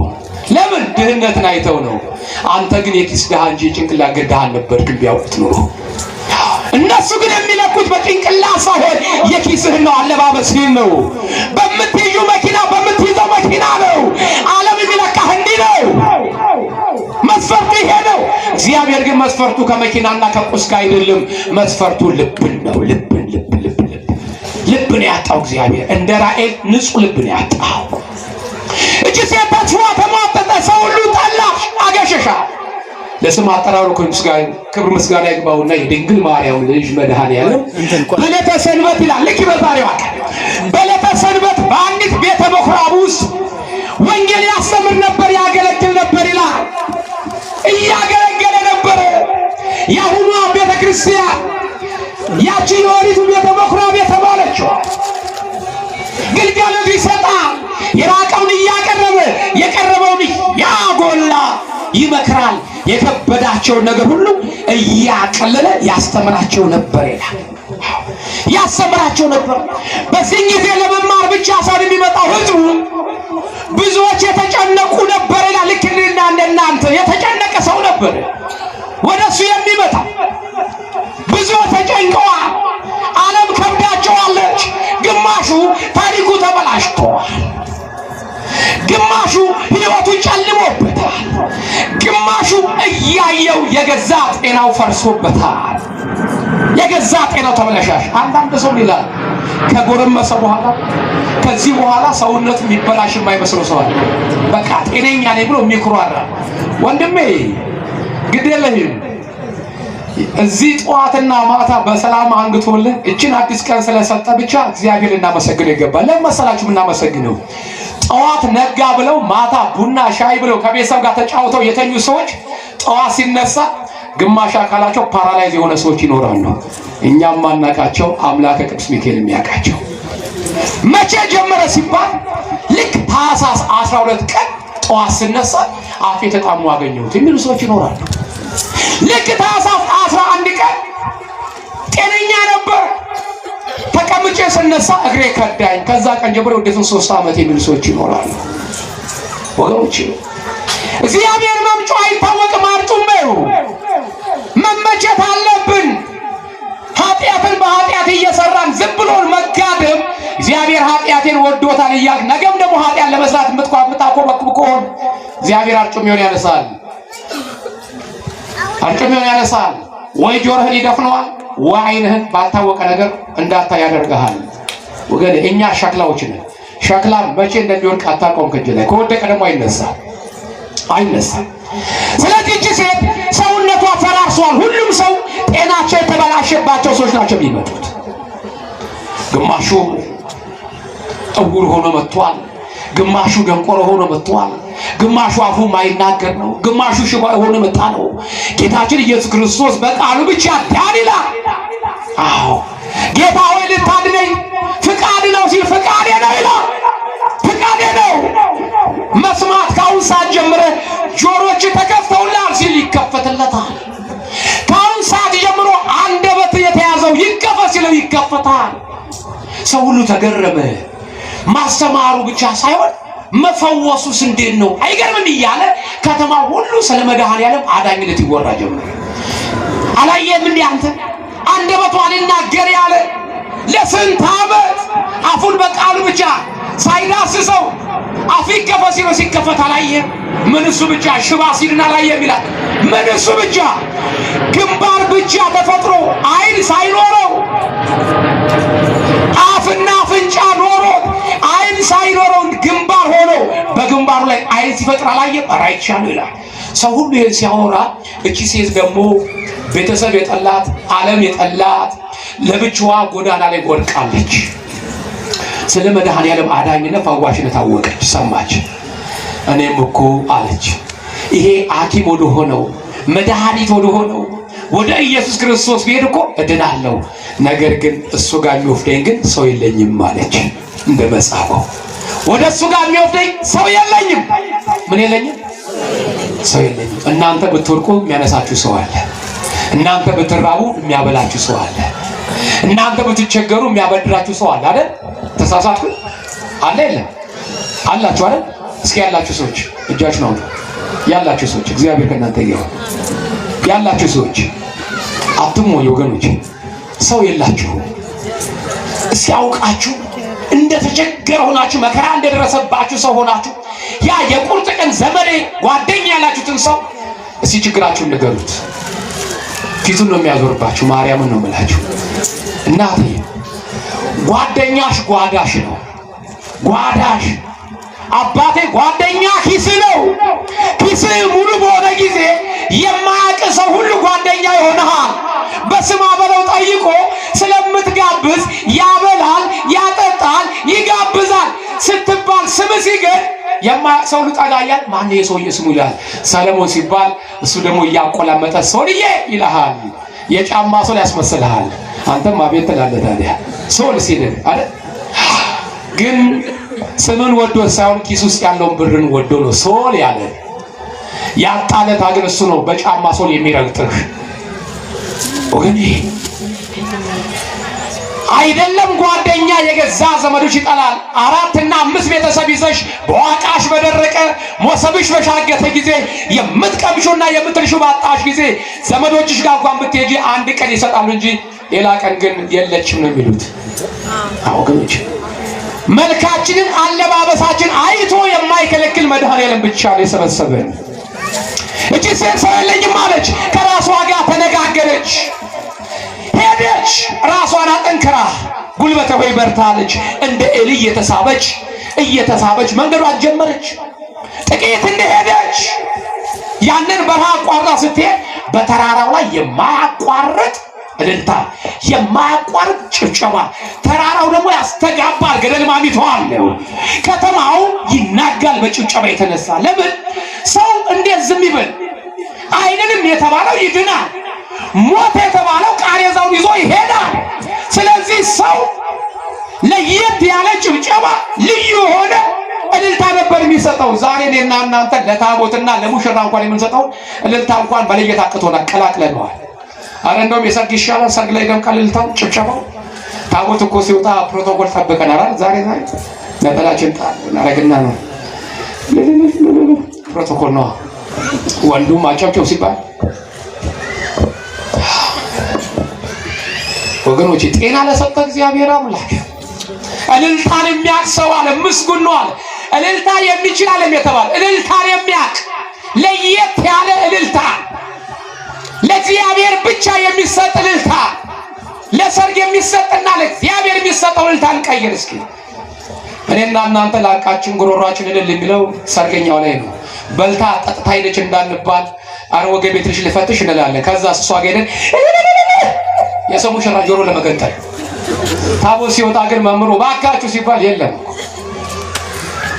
Speaker 1: ለምን? ድህነትን አይተው ነው። አንተ ግን የኪስ ድሃ እንጂ ጭንቅላት ድሃ አልነበርክም ቢያውቁት ኖሮ። እነሱ ግን የሚለኩት በጭንቅላት ሳይሆን የኪስህን ነው፣ አለባበስህን ነው፣ በምትይዙ መኪና በምትይዘው መኪና ነው። ዓለም የሚለካህ እንዲህ ነው። መስፈርቱ ይሄ ነው። እግዚአብሔር ግን መስፈርቱ ከመኪናና ከቁስ ጋር አይደለም። መስፈርቱ ልብን ነው። ልብን ያጣው እግዚአብሔር እንደ ራኤል ንጹህ ልብን ያጣው። እቺ ሴት ተስፋ ተሟጠጠ። ሰው ሁሉ ጠላሽ፣ አገሸሻ። ለስም አጠራሩ ክብር ምስጋና ይግባውና የድንግል ማርያም ልጅ መድኃኔዓለም በዕለተ ሰንበት ይላል። ልክ በዛሬዋ ቀን በዕለተ ሰንበት በአንዲት ቤተ ምኵራብ ውስጥ ወንጌል ያስተምር ነበር፣ ያገለግል ነበር ይላል። እያገለገለ ነበር። የአሁኗ ቤተ ክርስቲያን ያቺ የኦሪቱ ቤተ ምኵራብ የተባለችው ግልጋሎት ይሰጣል። የራቀውን እያቀረበ የቀረበውን ያጎላ ይመክራል። የከበዳቸውን ነገር ሁሉ እያቀለለ ያስተምራቸው ነበር ይላል። ያስተምራቸው ነበር። በዚህ ጊዜ ለመማር ብቻ ሳይሆን የሚመጣው ህዝቡ ብዙዎች የተጨነቁ ነበር ይላል። ልክ እናንተ የተጨነቀ ሰው ነበር ወደሱ የሚመጣ። ብዙዎች ተጨንቀዋል። ዓለም ከብዳቸዋለች። ግማሹ ታሪኩ ተበላሽቷል። ግማሹ ህይወቱ ጨልሞበታል። ግማሹ እያየው የገዛ ጤናው ፈርሶበታል። የገዛ ጤናው ተበላሻሽ። አንዳንድ ሰው ይላል ከጎረመሰ በኋላ ከዚህ በኋላ ሰውነቱ የሚበላሽ የማይመስለው ሰው አለ። በቃ ጤነኛ ነኝ ብሎ የሚኩራራ ወንድሜ ግድ የለህም። እዚህ ጠዋትና ማታ በሰላም አንግቶልህ እችን አዲስ ቀን ስለሰጠ ብቻ እግዚአብሔር እናመሰግነው ይገባል። ለምን መሰላችሁ እናመሰግነው? ጠዋት ነጋ ብለው ማታ ቡና ሻይ ብለው ከቤተሰብ ጋር ተጫውተው የተኙ ሰዎች ጠዋት ሲነሳ ግማሽ አካላቸው ፓራላይዝ የሆነ ሰዎች ይኖራሉ። እኛም ማናቃቸው አምላከ ቅዱስ ሚካኤል የሚያውቃቸው። መቼ ጀመረ ሲባል ልክ ታኅሳስ 12 ቀን ጠዋት ስነሳ አፌ ተጣሙ አገኘሁት የሚሉ ሰዎች ይኖራሉ። ልክ ታኅሳስ 11 ቀን ጤነኛ ነበር፣ ተቀምጬ ስነሳ እግሬ ከዳኝ፣ ከዛ ቀን ጀምሮ ወደ 3 ዓመት የሚሉ ሰዎች ይኖራሉ። ወገኖች እግዚአብሔር መምጫው አይታወቅም። አርጡሜው መመቸት አለብን። ኃጢአትን በኃጢአት እየሰራን ዝም ብሎን መጋደም እግዚአብሔር ኃጢአቴን ወዶታል እያልክ ነገም ደግሞ ኃጢአት ለመስራት የምታኮበክብ ከሆነ እግዚአብሔር አርጩሜውን ያነሳል። አርጩሜውን ያነሳል። ወይ ጆሮህን ይደፍነዋል፣ ወይ ዓይንህን ባልታወቀ ነገር እንዳታይ ያደርግሃል። ወገን እኛ ሸክላዎች ነን። ሸክላ መቼ እንደሚወድቅ አታውቀውም። ከእጅ ላይ ከወደቀ ደግሞ አይነሳም። ስለዚህ እቺ ሴት ሰውነቷ ፈራርሷል። ሁሉም ሰው ጤናቸው የተበላሸባቸው ሰዎች ናቸው የሚመጡት። ግማሹ ዕውር ሆኖ መጥቷል፣ ግማሹ ደንቆሮ ሆኖ መጥቷል፣ ግማሹ አፉ ማይናገር ነው፣ ግማሹ ሽባ ሆኖ መጣ ነው። ጌታችን ኢየሱስ ክርስቶስ በቃሉ ብቻ ዳን ይላል። አዎ ጌታ ሆይ ልታድነኝ ፍቃድ ነው ሲል ፍቃዴ ነው ይላል። ፍቃዴ ነው። መስማት ከአሁን ሰዓት ጀምረህ ጆሮች ተከፍተውልሃል ሲል ይከፈትለታል። ከአሁን ሰዓት ጀምሮ አንደበት የተያዘው ይከፈት ሲለው ይከፈታል። ሰው ሁሉ ተገረመ። ማስተማሩ ብቻ ሳይሆን መፈወሱስ እንዴት ነው አይገርምም እያለ ከተማ ሁሉ ስለ መድኃኔዓለም አዳኝነት ይወራ ጀመረ። አላየህም እንዴ አንተ አንደበቱ አልናገር ያለ ለስንት ዓመት አፉን በቃሉ ብቻ ሳይዳስሰው አፉ ይከፈት ሲለው ሲከፈት አላየህም? ምን እሱ ብቻ ሽባ ሲልና አላየህም ይላል። ምን እሱ ብቻ ግንባር ብቻ ተፈጥሮ ዓይን ሳይኖረው አፍና አፍንጫ ኖሮ ዓይን ሳይኖረው ግንባር ሆኖ በግንባሩ ላይ ዓይን ሲፈጥር አላየህም? ኧረ አይቻለሁ ይላል። ሰው ሁሉ ይህን ሲያወራ እቺ ሴት ደግሞ ቤተሰብ የጠላት ዓለም የጠላት ለብቻዋ ጎዳና ላይ ወድቃለች። ስለ መድኃኔዓለም አዳኝነት ፈዋሽነት አወቀች፣ ሰማች። እኔም እኮ አለች ይሄ ሐኪም ወደ ሆነው መድኃኒት ወደ ሆነው ወደ ኢየሱስ ክርስቶስ ብሄድ እኮ እድናለሁ፣ ነገር ግን እሱ ጋር የሚወስደኝ ግን ሰው የለኝም አለች። እንደ መጽሐፉ ወደ እሱ ጋር የሚወስደኝ ሰው የለኝም። ምን የለኝም? ሰው የለኝም። እናንተ ብትወድቁ የሚያነሳችሁ ሰው አለ። እናንተ ብትራቡ የሚያበላችሁ ሰው አለ። እናንተ ብትቸገሩ የሚያበድራችሁ ሰው አለ አይደል? ተሳሳትኩ? አለ የለም? አላችሁ አይደል? እስኪ ያላችሁ ሰዎች እጃችሁን አውጡ። ያላችሁ ሰዎች እግዚአብሔር ከእናንተ ጋር ይሁን። ያላችሁ ሰዎች አትሞኙ ወገኖች። ሰው የላችሁ። እስኪ አውቃችሁ እንደተቸገረ ሆናችሁ መከራ እንደደረሰባችሁ ሰው ሆናችሁ ያ የቁርጥ ቀን ዘመዴ ጓደኛ ያላችሁትን ሰው እስኪ ችግራችሁን ንገሩት። ፊቱን ነው የሚያዞርባችሁ። ማርያምን ነው የምላችሁ። እናቴ ጓደኛሽ ጓዳሽ ነው። ጓዳሽ አባቴ ጓደኛ ኪስ ነው። ኪስ ሙሉ በሆነ ጊዜ የማያውቅ ሰው ሁሉ ጓደኛ ይሆናል። በስማ በለው ጠይቆ ስለምትጋብዝ ያበላል፣ ያጠጣል፣ ይጋብዛል ስትባል ስም ሲገኝ የማያውቅ ሰው ልጠጋያል። ማን የሰውዬ ስሙ ይላል። ሰለሞን ሲባል እሱ ደግሞ እያቆላመጠ ሰውልዬ ይልሃል። የጫማ ሶል ያስመስልሃል። አንተም አቤት ትላለህ። ታዲያ ሶል ሲል አይደል? ግን ስምን ወዶ ሳይሆን ኪስ ውስጥ ያለውን ብርን ወዶ ነው ሶል ያለ። ያጣለታ ግን እሱ ነው በጫማ ሶል የሚረግጥህ። ወገኔ አይደለም ጓደኛ የገዛ ዘመዶች ይጠላል። 4 እና 5 ቤተሰብ ይዘሽ በዋቃሽ በደረቀ ሞሰብሽ በሻገተ ጊዜ የምትቀምሹና የምትልሹ ባጣሽ ጊዜ ዘመዶችሽ ጋር እንኳን ብትሄጂ አንድ ቀን ይሰጣሉ እንጂ ሌላ ቀን ግን የለችም ነው የሚሉት። ወገኖች መልካችንን አለባበሳችን አይቶ የማይከለክል መድኃኔዓለም ብቻ ነው የሰበሰበን። እቺ ሴት ሰው የለኝም አለች። ከራሷ ጋር ተነጋገረች፣ ሄደች። ራሷን አጠንክራ ጉልበተ ሆይ በርታለች። እንደ ኤሊ እየተሳበች መንገዷን ጀመረች። ጥቂት እንደሄደች ያንን በረሃ አቋርጣ ስትሄድ በተራራው ላይ የማያቋርጥ እልልታ፣ የማያቋርጥ ጭብጨባ። ተራራው ደግሞ ያስተጋባል፣ ገደል ማሚቶ አለው። ከተማው ይናጋል በጭብጨባ የተነሳ። ለምን ሰው እንዴት ዝም ይበል? አይንንም የተባለው ይድናል፣ ሞት የተባለው ቃሬዛውን ይዞ ይሄዳል። ስለዚህ ሰው ለየት ያለ ጭብጨባ፣ ልዩ የሆነ እልልታ ነበር የሚሰጠው። ዛሬ እኔና እናንተ ለታቦትና ለሙሽራ እንኳን የምንሰጠው እልልታ እንኳን በለየት አቅቶናል፣ ቀላቅለነዋል። አረ እንደውም የሰርግ ይሻላል። ሰርግ ላይ ደምቃል እልልታው፣ ጭብጨባው። ታቦት እኮ ሲወጣ ፕሮቶኮል ጠብቀናል። ዛሬ ነጠላችን ጣል እናረግና ነው ፕሮቶኮል ነው። ወንዱም አጨብጨብ ሲባል ወገኖች፣ ጤና ለሰጠ እግዚአብሔር አምላክ እልልታን የሚያክሰው አለ ምስጉን ነው አለ። እልልታ የሚችል ዓለም የተባለ እልልታን የሚያክ ለየት ያለ እልልታ፣ ለእግዚአብሔር ብቻ የሚሰጥ እልልታ፣ ለሰርግ የሚሰጥና ለእግዚአብሔር የሚሰጠው እልልታ እንቀይር እስኪ። እኔና እናንተ ላቃችን ጉሮሯችን እልል የሚለው ሰርገኛው ላይ ነው። በልታ ጠጥታ ሄደች እንዳንባል አረ ወገቤ ትንሽ ልፈትሽ እንላለን። ከዛ እሷ ጋር የሰው ሙሽራ ጆሮ ለመገንጠል ታቦት ሲወጣ ግን መምሮ ባካችሁ ሲባል የለም።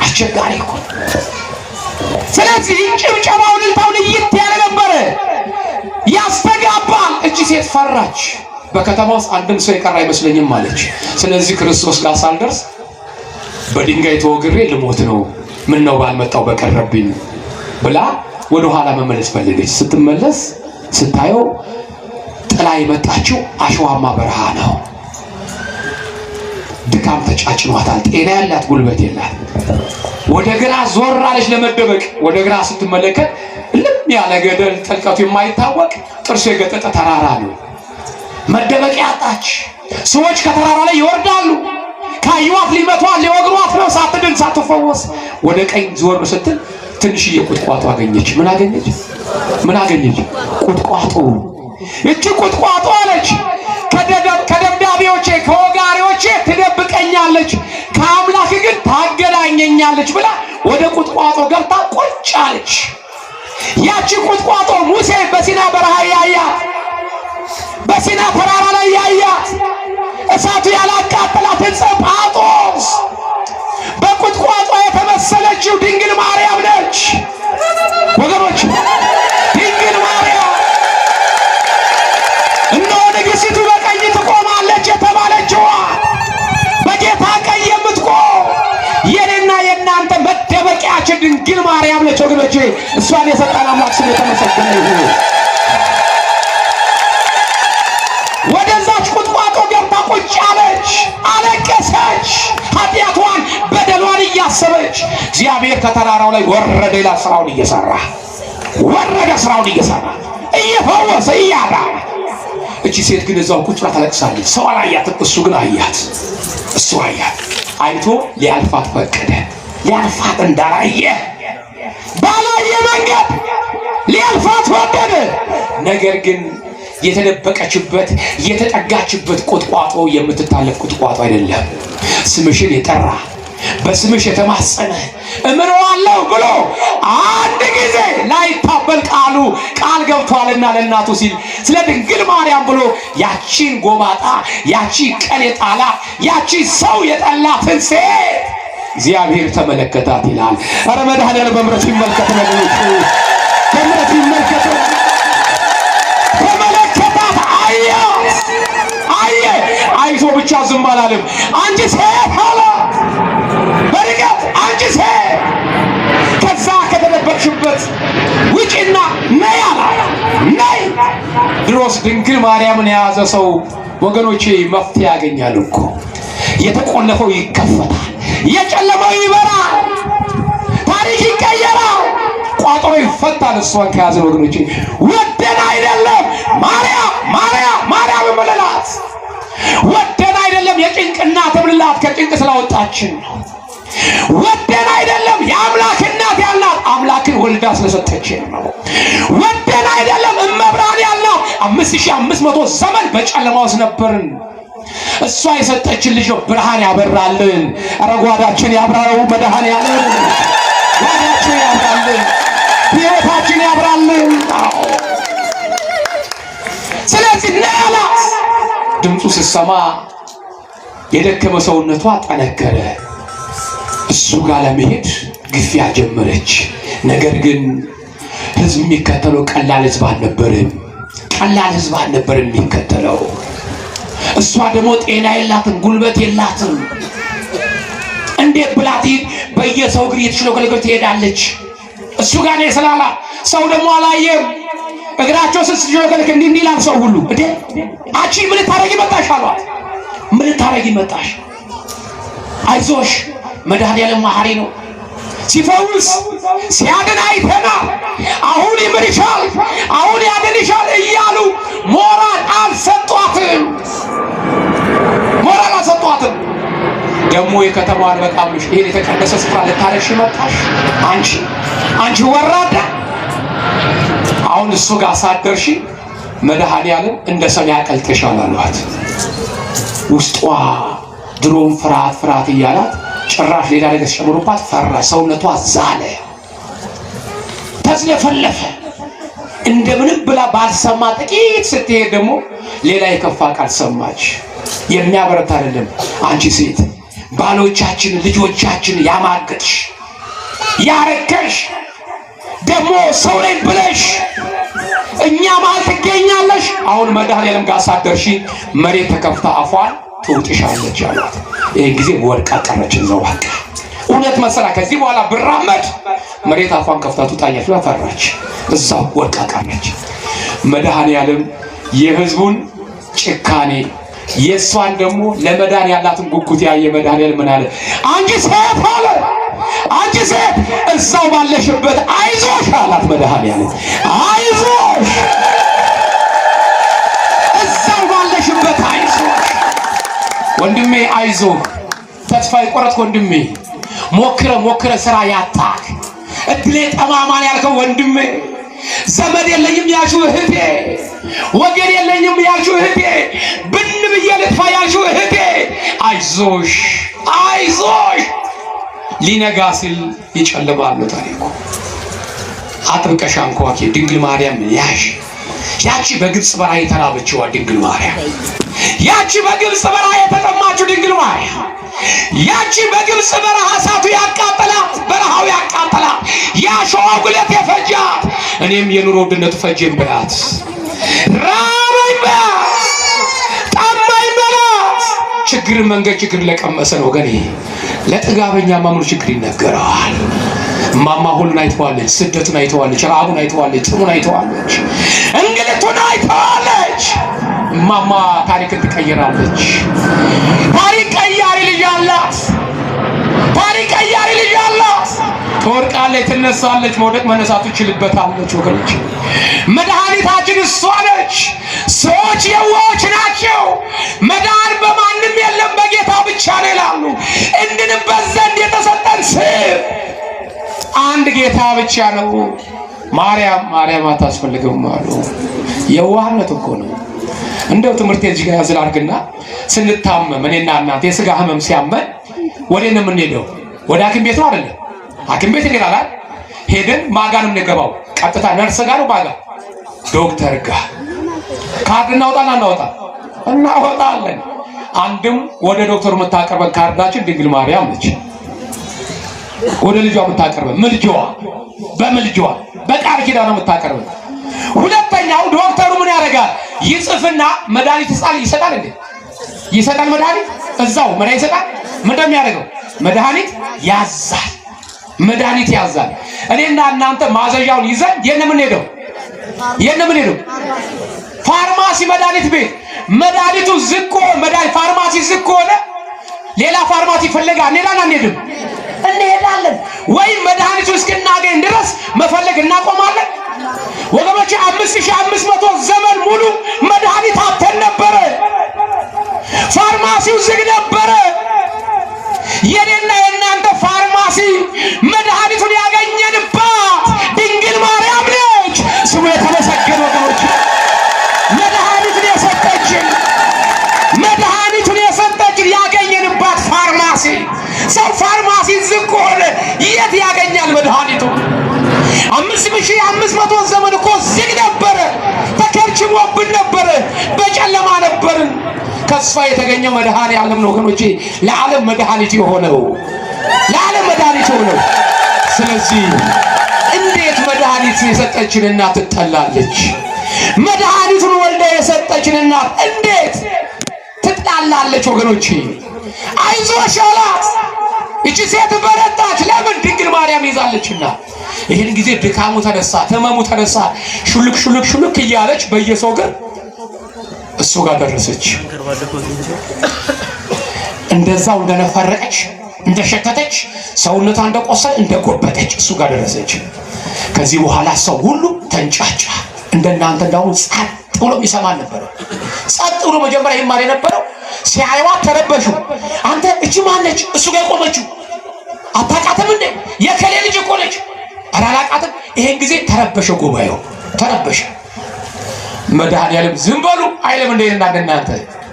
Speaker 1: አስቸጋሪ እኮ። ስለዚህ ጭብጨባው እልልታው ለየት ያለ ነበረ፣ ያስተጋባል። እቺ ሴት ፈራች። በከተማ ውስጥ አንድም ሰው የቀረ አይመስለኝም አለች። ስለዚህ ክርስቶስ ጋር ሳልደርስ በድንጋይ ተወግሬ ልሞት ነው፣ ምን ነው ባልመጣው በቀረብኝ ብላ ወደ ኋላ መመለስ ፈለገች። ስትመለስ ስታየው ጥላ የመጣችው አሸዋማ በረሃ ነው። ድካም ተጫጭኗታል። ጤና ያላት ጉልበት የላት። ወደ ግራ ዞር አለች ለመደበቅ። ወደ ግራ ስትመለከት ልም ያለ ገደል፣ ጥልቀቱ የማይታወቅ ጥርሱ የገጠጠ ተራራ ነው። መደበቂያ አጣች። ሰዎች ከተራራ ላይ ይወርዳሉ። ካዩዋት ሊመቷት ሊወግሯት ነው። ሳትድን ሳትፈወስ ወደ ቀኝ ዞር ስትል ትንሽዬ ቁጥቋጦ አገኘች። ምን አገኘች? ምን አገኘች? ቁጥቋጦ። እቺ ቁጥቋጦ አለች ከደብዳቤዎቼ ከወጋሪዎቼ ትደብቀኛለች፣ ከአምላክ ግን ታገናኘኛለች ብላ ወደ ቁጥቋጦ ገብታ ቁጭ አለች። ያቺ ቁጥቋጦ ሙሴ በሲና በረሃ ያያት፣ በሲና ተራራ ላይ ያያት፣ እሳቱ ያላቃጠላት ዕፀ ጳጦስ በቁጥቋጦ የተመሰለችው ድንግል ማርያም ነች። ወገኖች ድንግል ማርያም እነሆ ንግሥቲቱ በቀኝ ትቆማለች የተባለችዋ በጌታ ቀኝ የምትቆም የኔና የእናንተ መደበቂያችን ድንግል ማርያም ነች። ወገኖቼ እሷን የሰጠን አምላክ ስም የተመሰገነ ይሁን። ወደዛች ቁጥቋጦ ገብታ ቁጭ አለች፣ አለቀሰች፣ ኃጢአቷን በደሏን እያሰበች። እግዚአብሔር ከተራራው ላይ ወረደ ይላል። ስራውን እየሰራ ወረደ፣ ስራውን እየሰራ እየፈወሰ እያራ። እቺ ሴት ግን እዛው ቁጭ ብላ ታለቅሳለች። ሰው አላያትም፣ እሱ ግን አያት። እሱ አያት። አይቶ ሊያልፋት ፈቀደ። ሊያልፋት እንዳላየ ባላየ መንገድ ሊያልፋት ወደደ። ነገር ግን የተደበቀችበት የተጠጋችበት ቁጥቋጦ የምትታለፍ ቁጥቋጦ አይደለም። ስምሽን የጠራ በስምሽ የተማጸነ እምረዋለሁ ብሎ አንድ ጊዜ ላይታበል ቃል ገብቷልና ለእናቱ ሲል ስለ ድንግል ማርያም ብሎ ያቺን ጎባጣ፣ ያቺ ቀን የጣላት፣ ያቺ ሰው የጠላትን ሴት እግዚአብሔር ተመለከታት ይላል። ኧረ መድኃኒዓለም በምሕረቱ ይመልከት ነው። በምሕረቱ ይመልከት። ተመለከታት፣ አየ። አይቶ ብቻ ዝም አላለም። አንቺ ሴት አለ በርቀት፣ አንቺ ሴት ከዛ ከተደበቅሽበት ውጪና ነይ አላት። ነይ። ድሮስ ድንግል ማርያምን የያዘ ሰው ወገኖቼ መፍትሄ ያገኛል እኮ። የተቆለፈው ይከፈታል፣ የጨለመው ይበራል፣ ታሪክ ይቀየራል፣ ቋጠሮ ይፈታል። እሷን ከያዘን ወገኖቼ ወደን አይደለም ማርያም ማርያም ማርያም እምልላት፣ ወደን አይደለም የጭንቅ እናት እምልላት፣ ከጭንቅ ስላወጣችን ነው። ወደን አይደለም የአምላክ እናት ያልናት፣ አምላክን ወልዳ ስለሰጠችን ነው። ወደን አይደለም እመብርሃን ያልናት፣ 5500 ዘመን በጨለማ ውስጥ ነበርን። እሷ የሰጠችን ልጅ ነው ብርሃን ያበራልን። ኧረ ጓዳችን ያብራው መድኃኒዓለም፣ ጓዳችን ያብራልን፣ ሕይወታችን ያብራልን። ድምፁ ስትሰማ የደከመ ሰውነቷ ጠነከረ። እሱ ጋር ለመሄድ ግፊያ ጀመረች። ነገር ግን ህዝብ የሚከተለው ቀላል ህዝብ አልነበረም። ቀላል ህዝብ አልነበረም የሚከተለው። እሷ ደግሞ ጤና የላትም፣ ጉልበት የላትም። እንዴት ብላት በየሰው እግር እየተሽለከለከች ትሄዳለች? እሱ ጋር ነው ስላላ ሰው ደግሞ አላየም። እግራቸው ስትሽለከለክ እንዲህ ይላል ሰው ሁሉ። እንዴ አንቺ ምን ታረጊ መጣሽ አሏት። ምን ታረጊ መጣሽ? አይዞሽ መድኃኒዓለም መሐሪ ነው፣ ሲፈውስ ሲያድን አይተናል። አሁን ይምርሻል፣ አሁን ያድንሻል እያሉ ሞራል አልሰጧትም። ሞራል አልሰጧትም። ደግሞ የከተማዋን በቃምሽ ይሄን የተቀደሰ ስፍራ ልታረግሽ መጣሽ አንቺ ወራዳ። አሁን እሱ ጋር ሳትደርሺ መድኃኒዓለም እንደ ሰማይ ያቀልጥሻል አሏት። ውስጧ ድሮም ፍርሃት እያላት ጭራሽ ሌላ ነገር ጨምሮባት ፈራ። ሰውነቷ ዛለ፣ ተዝለፈለፈ። እንደምንም ብላ ባልሰማ ጥቂት ስትሄድ ደግሞ ሌላ የከፋ ቃል ሰማች። የሚያበረታ አይደለም። አንቺ ሴት ባሎቻችን ልጆቻችን ያማገጥሽ ያረከሽ ደግሞ ሰው ላይ ብለሽ እኛ ማለት ትገኛለሽ። አሁን መድኃኒዓለም ጋር ሳትደርሺ መሬት ተከፍታ አፏን ትውጥሻለች አሏት። ይሄን ጊዜ ወድቃ ቀረች እዛው። በቃ እውነት መሰላ ከዚህ በኋላ ብራመድ መሬት አፏን ከፍታ ትውጣኛለች ብላ ፈራች። እዛው ወድቃ ቀረች። መድኃኒዓለም የህዝቡን ጭካኔ የእሷን ደግሞ ለመዳን ያላትን ጉጉት ያየ መድኃኒዓለም ምን አለ? አንቺ ሴት አለ፣ አንቺ ሴት እዛው ባለሽበት አይዞሽ አላት መድኃኒዓለም። አይዞሽ እዛው ባለሽበት አይዞሽ ወንድሜ፣ አይዞህ። ተስፋ የቆረጥክ ወንድሜ፣ ሞክረ ስራ ያጣክ እድሌ ጠማማን ያልከው ወንድሜ፣ ዘመድ የለኝም ያልሽው እህቴ፣ ወገን የለኝም ያልሽው እህቴ፣ ብን ብዬ ልጥፋ ያልሽው እህቴ፣ አይዞሽ አይዞሽ። ሊነጋ ሲል ይጨልማል ታሪኩ። አጥብቀሽ አንኳኪ፣ ድንግል ማርያም ያሽ። ያቺ በግብፅ በረሃ የተራበችዋ ድንግል ማርያም፣ ያቺ በግብፅ በረሃ የተጠማችው ድንግል ማርያም፣ ያቺ በግብፅ በረሃ እሳቱ ያቃጠላት፣ በረሃው ያቃጠላት፣ ያሸዋ ጉለት የፈጃት፣ እኔም የኑሮ ውድነቱ ፈጀኝ በላት፣ ራበኝ በላት፣ ጠማኝ በላት። ችግር መንገድ ችግር ለቀመሰ ነው ወገኔ። ለጥጋበኛ ማምኑ ችግር ይነገረዋል። ማማ ሁሉን አይተዋለች። ስደቱን አይተዋለች። ረሃቡን አይተዋለች። ጥሙን አይተዋለች። እንግልቱን አይተዋለች። ማማ ታሪክን ትቀይራለች። ታሪክ ቀያሪ ልጅ አላት። ታሪክ ቀያሪ ልጅ አላት። ትወድቃለች፣ ትነሳለች። መውደቅ መነሳቱ ይችልበታለች ወገኖች። መድኃኒታችን እሷ ነች። ሰዎች የዋዎች ናቸው። መዳን በማንም የለም በጌታ ብቻ ነው ይላሉ። እንድንበት ዘንድ የተሰጠን ስም አንድ ጌታ ብቻ ነው። ማርያም አታስፈልግም አሉ። የዋህነት እኮ ነው። እንደው ትምህርት እዚህ ጋር ያዝል አድርግና ስንታመም እኔና እናንተ የሥጋ ህመም ሲያመን ወዴት ነው የምንሄደው? ወደ ሐኪም ቤት ነው አይደለም? ሐኪም ቤት እንሄዳለን። ሄደን ማጋን የምንገባው ቀጥታ ነርስ ጋር ነው? ማጋ ዶክተር ጋር ካርድ እናወጣለን። አንድም ወደ ዶክተሩ የምታቀርበን ካርዳችን ድንግል ማርያም ነች። ወደ ልጇ የምታቀርበን በምልጃዋ በቃል ኪዳኗ የምታቀርበን። ሁለተኛው ዶክተሩ ምን ያደርጋል? ይጽፍና መድኃኒት ይሰጣል። እንዴ ይሰጣል? መድኃኒት እዛው መድኃኒት ይሰጣል። ምን እንደሚያደርገው መድኃኒት ያዛል። እኔና እናንተ ማዘዣውን ይዘን የነ ምን ሄደው ፋርማሲ መድኃኒት ቤት መድኃኒቱ ዝቅ መድኃኒት ፋርማሲ ዝቅ ሆነ ሌላ ፋርማሲ ፈለጋ እንሄዳለን። ወይም መድኃኒቱ እስክናገኝ ድረስ መፈለግ እናቆማለን። ወገኖች 5500 ዘመን ሙሉ መድኃኒት አጥተን ነበረ። ፋርማሲው ዝግ ነበረ። የኔና የእናንተ ፋርማሲ መድኃኒቱን ያገኘንባት ድንግል ማርያም ነች። ስሙ የተመሰገነ ወገኖች። መድኃኒቱን የሰጠችን ያገኘንባት ፋርማሲ። ሰው ፋርማሲ ዝግ ሆነ የት ያገኛል መድኃኒቱ? 5500 ዘመን እኮ ዝግ ነበረ። ተከርችሞብን ነበረ። በጨለማ ነበርን። ከሷ የተገኘው መድኃኔዓለም ነው ወገኖቼ። ለዓለም መድኃኒት የሆነው ስለዚህ እንዴት መድኃኒት የሰጠችን እናት ትጠላለች? መድኃኒቱን ወልዳ የሰጠችን እናት እንዴት ትጣላለች? ወገኖቼ አይዞሽ አላት። እቺ ሴት በረታች። ለምን? ድንግል ማርያም ይዛለችና። ይህን ጊዜ ድካሙ ተነሳ፣ ህመሙ ተነሳ። ሹልክ እያለች በየሰው ጋር እሱ ጋር ደረሰች። እንደዛው እንደነፈረቀች እንደሸከተች ሰውነቷ እንደቆሰለ እንደጎበጠች እሱ ጋር ደረሰች። ከዚህ በኋላ ሰው ሁሉ ተንጫጫ። እንደናንተ እንዳሁን ጸጥ ብሎ ይሰማ ነበር። ጸጥ ብሎ መጀመሪያ ይማር የነበረው ሲያዩዋት ተረበሹ። አንተ እቺ ማነች እሱ ጋር ቆመችው? አታውቃትም እንዴ? የከሌ ልጅ እኮ ነች። አላላቃትም። ይሄን ጊዜ ተረበሸ፣ ጉባኤው ተረበሸ። መድኃኔዓለም ዝም በሉ አይልም እንዴ? እናንተ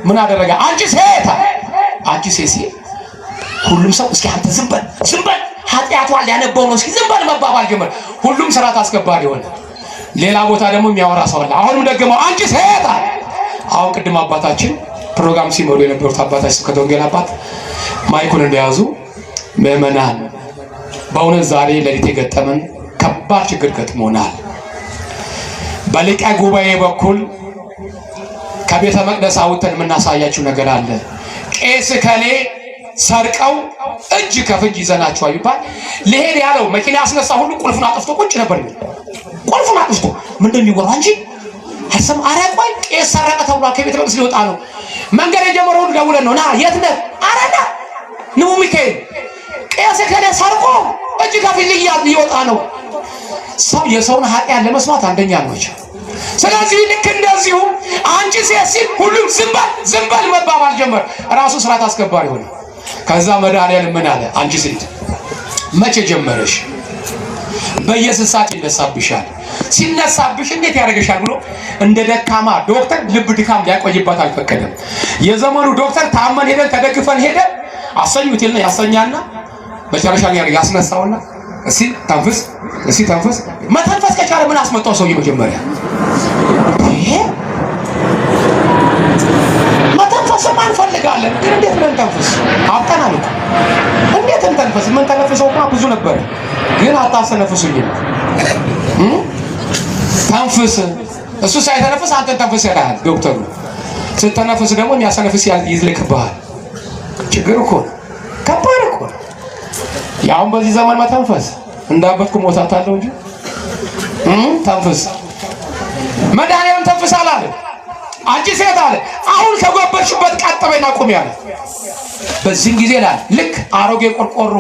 Speaker 1: ምን አደረገ? አንቺ ሴት ሁሉም ሰው እስኪ አንተ ዝም በል ኃጢአቷን ሊያነበው ነው እስኪ ዝም በል መባባል ጀመር። ሁሉም ስርዓት አስከባሪ ሆነ። ሌላ ቦታ ደግሞ የሚያወራ ሰው አለ። አሁንም ደግመው አንቺ ሴት። አሁን ቅድም አባታችን ፕሮግራም ሲመሩ የነበሩት አባታችን ስብከተ ወንጌል አባት ማይኩን እንደያዙ ምዕመናን፣ በእውነት ዛሬ ሌሊት የገጠመን ከባድ ችግር ገጥሞናል። በሊቀ ጉባኤ በኩል ከቤተ መቅደስ አውጥተን የምናሳያችሁ ነገር አለ። ቄስ ከሌ ሰርቀው እጅ ከፍንጅ ይዘናቸዋል ይባል ለሄድ ያለው መኪና ያስነሳ ሁሉ ቁልፉን አጥፍቶ ቁጭ ነበር። ቁልፉን አጥፍቶ ምንድነው የሚወራው እንጂ አሰም አረቆይ ቄስ ሰረቀ ተብሏል። ከቤተ መቅደስ ሊወጣ ነው። መንገድ የጀመረው ሁሉ ደውለን ነው ና የት ነህ? አረና ነው ሚካኤል ቄስ ከሌ ሰርቆ እጅ ከፍንጅ ሊወጣ ነው። ሰው የሰውን ኃጢአት ለመስማት አንደኛ ነው። ስለዚህ ልክ እንደዚሁ አንቺ ሴት ሲል ሁሉም ዝም በል መባባል ጀመር። ራሱ ስርዓት አስከባሪ ሆነ። ከዛ መድኃኔዓለም ምን አለ? አንቺ ሴት መቼ ጀመረሽ? በየስሳት ይነሳብሻል። ሲነሳብሽ እንዴት ያደርግሻል ብሎ እንደ ደካማ ዶክተር ልብ ድካም ሊያቆይባት አልፈቀደም። የዘመኑ ዶክተር ታመን ሄደን ተደግፈን ሄደን አሰኙት ይልና ያሰኛና መጨረሻ ላይ ያስነሳውና እስቲ ተንፈስ መተንፈስ ከቻለ ምን አስመጣው? ሰውዬ መጀመሪያ መተንፈስ እንፈልጋለን ግን እንዴት ነው እንተንፈስ? አጣናል እኮ እንዴት እንተንፈስ? ምን ተነፍሰው እንኳን ብዙ ነበር ግን አታሰነፍሱኝ። ተንፈስ እሱ ሳይተነፍስ አንተ ተንፈስ ያላል ዶክተሩ። ስትተነፍስ ደግሞ የሚያሰነፍስ ይዝልክብሃል። ችግር እኮ ከባድ እኮ ያው በዚህ ዘመን መተንፈስ እንዳበትኩ ሞታታለሁ እንጂ ተንፈስ። መድኃኔዓለም ተንፈስ አላለ። አንቺ ሴት አለ አሁን ከጎበሽበት ቀጥ በይና ቁሚ አለ። በዚህም ጊዜ ላይ ልክ አሮጌ ቆርቆሮ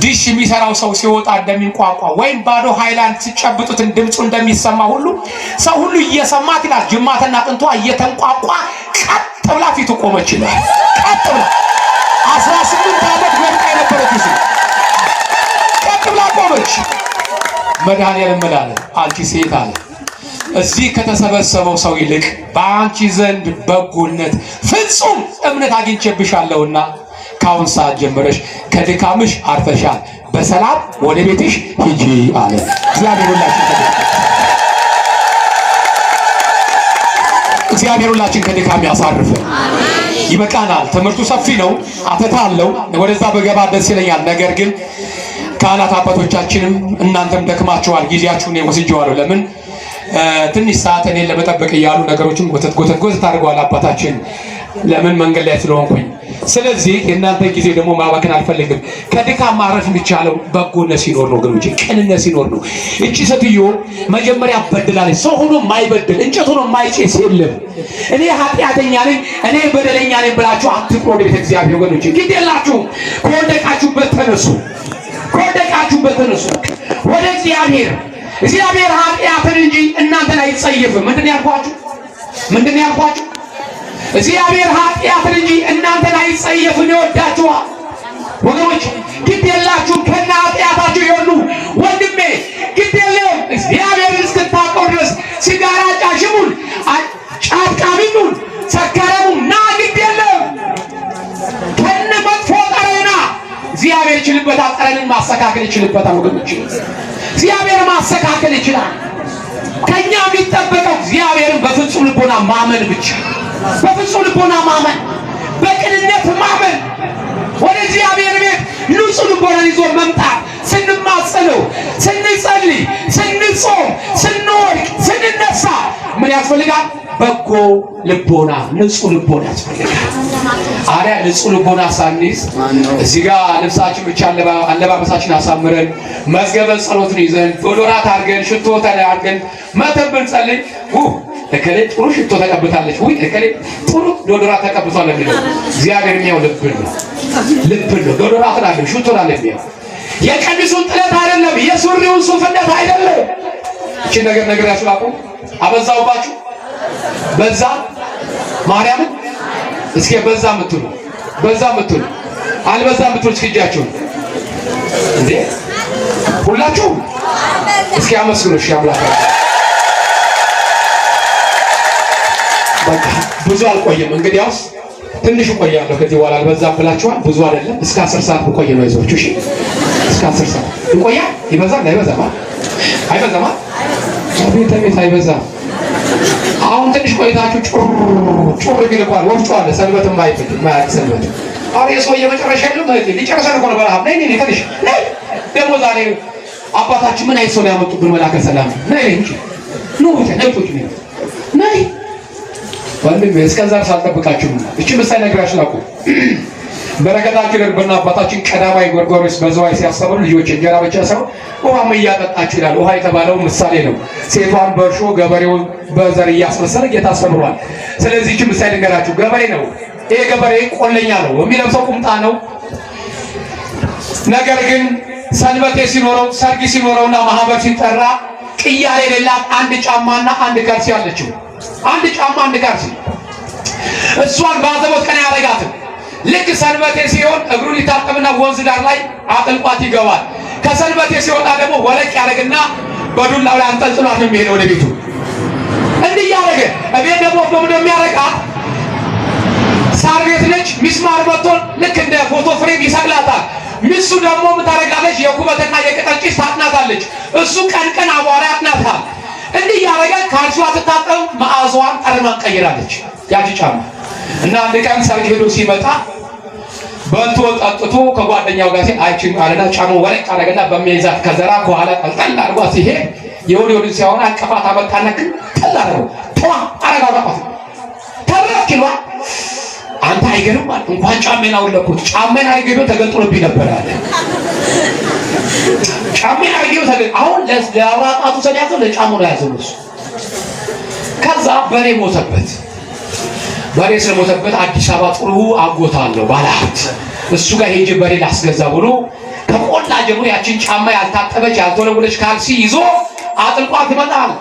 Speaker 1: ዲሽ የሚሰራው ሰው ሲወጣ እንደሚንቋቋ ወይም ባዶ ሃይላንድ ሲጨብጡት ድምፁ እንደሚሰማ ሁሉ ሰው ሁሉ እየሰማት ይላል። ጅማትና ጥንቷ እየተንቋቋ ቀጥ ብላ ፊቱ ቆመች ይላል። ቀጥ ብላ 18 ዓመት ወርቃ የነበረች ጊዜ ቀጥ ብላ ቆመች። መድኃኔዓለም ምን አለ? አንቺ ሴት አለ እዚህ ከተሰበሰበው ሰው ይልቅ በአንቺ ዘንድ በጎነት ፍጹም እምነት አግኝቼብሻለሁና ካሁን ሰዓት ጀምረሽ ከድካምሽ አርፈሻል፣ በሰላም ወደ ቤትሽ ሂጂ አለ። እግዚአብሔር ሁላችን ከድካም ያሳርፈን። ይበቃናል። ትምህርቱ ሰፊ ነው፣ አተታ አለው። ወደዛ በገባ ደስ ይለኛል። ነገር ግን ካህናት አባቶቻችንም እናንተም ደክማችኋል፣ ጊዜያችሁን ወስጄዋለሁ። ለምን ትንሽ ሰዓት እኔን ለመጠበቅ እያሉ ነገሮችን ጎተት አድርገዋል አባታችን። ለምን መንገድ ላይ ስለሆንኩኝ። ስለዚህ የእናንተ ጊዜ ደግሞ ማባከን አልፈልግም። ከድካም ማረፍ የሚቻለው በጎነት ሲኖር ነው ወገኖቼ፣ ቅንነት ሲኖር ነው። እቺ ሴትዮ መጀመሪያ በድላለች። ሰው ሆኖ የማይበድል እንጨት ሆኖ የማይጨስ የለም። እኔ ኃጢአተኛ ነኝ፣ እኔ በደለኛ ነኝ ብላችሁ አትቅሩ ወደ ቤተ እግዚአብሔር ወገኖቼ። ግድ የላችሁም። ከወደቃችሁበት ተነሱ፣ ወደ እግዚአብሔር። እግዚአብሔር ኃጢአትን እንጂ እናንተን አይጸየፍም። ምንድን ያልኳችሁ? እግዚአብሔር ኃጢአትን እንጂ እናንተን አይጸየፍም፣ ይወዳችኋል። ወገኖች ግድ የላችሁም። ከነ ኃጢአታችሁ የሆኑ ወንድሜ ግድ የለም። እግዚአብሔርን እስክታውቀው ድረስ ሲጋራ ጫሽሙን፣ ጫት ቃሚኑን፣ ሰካራሙን ና ግድ የለም። ከነ መጥፎ ጠረና እግዚአብሔር ይችልበታል። ጠረንን ማስተካከል ይችልበታል። ወገኖች እግዚአብሔር ማስተካከል ይችላል። ከኛ የሚጠበቀው እግዚአብሔርን በፍጹም ልቦና ማመን ብቻ። በፍጹም ልቦና ማመን፣ በቅንነት ማመን፣ ወደ እግዚአብሔር ቤት ንጹህ ልቦና ይዞ መምጣት። ስንማጸነው፣ ስንጸልይ፣ ስንጾም፣ ስንወድቅ፣ ስንነሳ ምን ያስፈልጋል? በጎ ልቦና፣ ንጹህ ልቦና ያስፈልጋል። አሪያ ንጹህ ልቦና ሳንይዝ እዚህ ጋር ልብሳችን ብቻ አለባበሳችን አሳምረን መዝገበ ጸሎትን ይዘን ዶዶራት አድርገን ሽቶ ተዳርገን መተብን ጸልይ እከሌ ጥሩ ሽቶ ተቀብታለች ወይ እከሌ ጥሩ ዶዶራት ተቀብቷል የሚለው እግዚአብሔር የሚያው ልብን ነው። ልብን ነው። ዶዶራትን አይደለም ሽቶን አይደለም። የቀሚሱን ጥለት አይደለም፣ የሱሪውን ሱፍነት አይደለም። እቺ ነገር ያስላቁ አበዛውባችሁ። በዛ ማርያምን እስኪ በዛ ምትሉ አልበዛ ምትሉ እስኪጃችሁ እንዴ ሁላችሁ እስኪ አመስግኑ። እሺ አምላካችሁ በቃ ብዙ አልቆይም። እንግዲያውስ ትንሽ ቆያለሁ። ከዚህ በኋላ አልበዛም ብላችኋል። ብዙ አይደለም። እስከ 10 ሰዓት ቆይ ነው ይዟችሁ። እሺ እስከ 10 ሰዓት እንቆያ። ይበዛል አይበዛም? አይበዛም። ቤት አይበዛም። አሁን ትንሽ ቆይታችሁ ጩር ቢልኳል ወፍጮ አለ። ሰንበትም አይፈጅም ማለት ሰንበት አሬ ሰው የመጨረሻ የለም ማለት ሊጨርሰን እኮ ነው። በረሃብ ነይ ትንሽ ነይ። ደግሞ ዛሬ አባታችን ምን አይነት ሰው ያመጡብን መላከ ሰላም ነይ እንጂ ነይ ወንድሜ እስከዛ ሳልጠብቃችሁ እቺ ምሳሌ ነግራችሁ አቁ በረከታችሁ ለርበና አባታችን ቀዳማዊ ጎርጎርዮስ በዘዋይ ሲያስተምሩ ልጆች እንጀራ ብቻ ሳይሆን ውሃም እያጠጣችሁ ይላል። ውሃ የተባለው ምሳሌ ነው። ሴቷን በእርሾ ገበሬውን በዘር እያስመሰለ ጌታ አስተምሯል። ስለዚህ እቺ ምሳሌ ነገራችሁ ገበሬ ነው። ይሄ ገበሬ ቆለኛ ነው፣ የሚለብሰው ቁምጣ ነው። ነገር ግን ሰንበቴ ሲኖረው ሰርግ ሲኖረውና ማህበር ሲጠራ ቅያሬ የሌላት አንድ ጫማና አንድ ካልሲ አለችው። አንድ ጫማ አንድ ካልሲ እሷን ባዘቦት ቀን ያረጋትን ልክ ሰንበቴ ሲሆን እግሩን ይታጠብና ወንዝ ዳር ላይ አጥልቋት ይገባል። ከሰንበቴ ሲወጣ ደግሞ ወለቅ ያደርግና በዱላው ላይ አንጠልጥሏት ነው የሚሄደው ወደ ቤቱ። እንዲህ ያደረገ እቤት ደግሞ በምን የሚያረጋት ሳር ቤት ነች። ሚስማር መጥቶ ልክ እንደ ፎቶ ፍሬም ይሰቅላታል። ሚስቱ ደግሞ ምታረጋለች የኩበትና የቅጠል ጭስ ታጥናታለች። እሱ ቀን ቀን አቧራ ያጥናታል። እንዲህ ያደረገ ካልሲዋ ትታጠብ መዓዛዋን ጠረኗን ቀይራለች ያቺ ጫማ። እና አንድ ቀን ሰርግ ሄዶ ሲመጣ በልቶ ጠጥቶ ከጓደኛው ጋር አይቺን አለና ጫማው ወለቅ አደረገና በሚይዛት ከዘራ ከኋላ ጠልጠል አድርጓ ሲሄድ የወዲው ሲያወራ አቀፋት አመጣና ግን ተላረው ተዋ አረጋጋት ተረክሏ። አንተ አይገርም ማለት እንኳን ጫሜን አውለኩት ጫሜን አይገርም ተገልጦልብኝ ነበር አለ። ጫሜን አይገርም ተገል አሁን ለአውራጣቱ ሰዳቸው ለጫማው ነው ያዘው እሱ። ከዛ በሬ ሞተበት። በሬ ስለሞተበት አዲስ አበባ ጥሩ አጎት አለው ባለሀብት። እሱ ጋር ሄጄ በሬ ላስገዛ ብሎ ከቆላ ጀምሮ ያችን ጫማ ያልታጠበች ያልተወለወለች ካልሲ ይዞ አጥልቋት ይመጣል።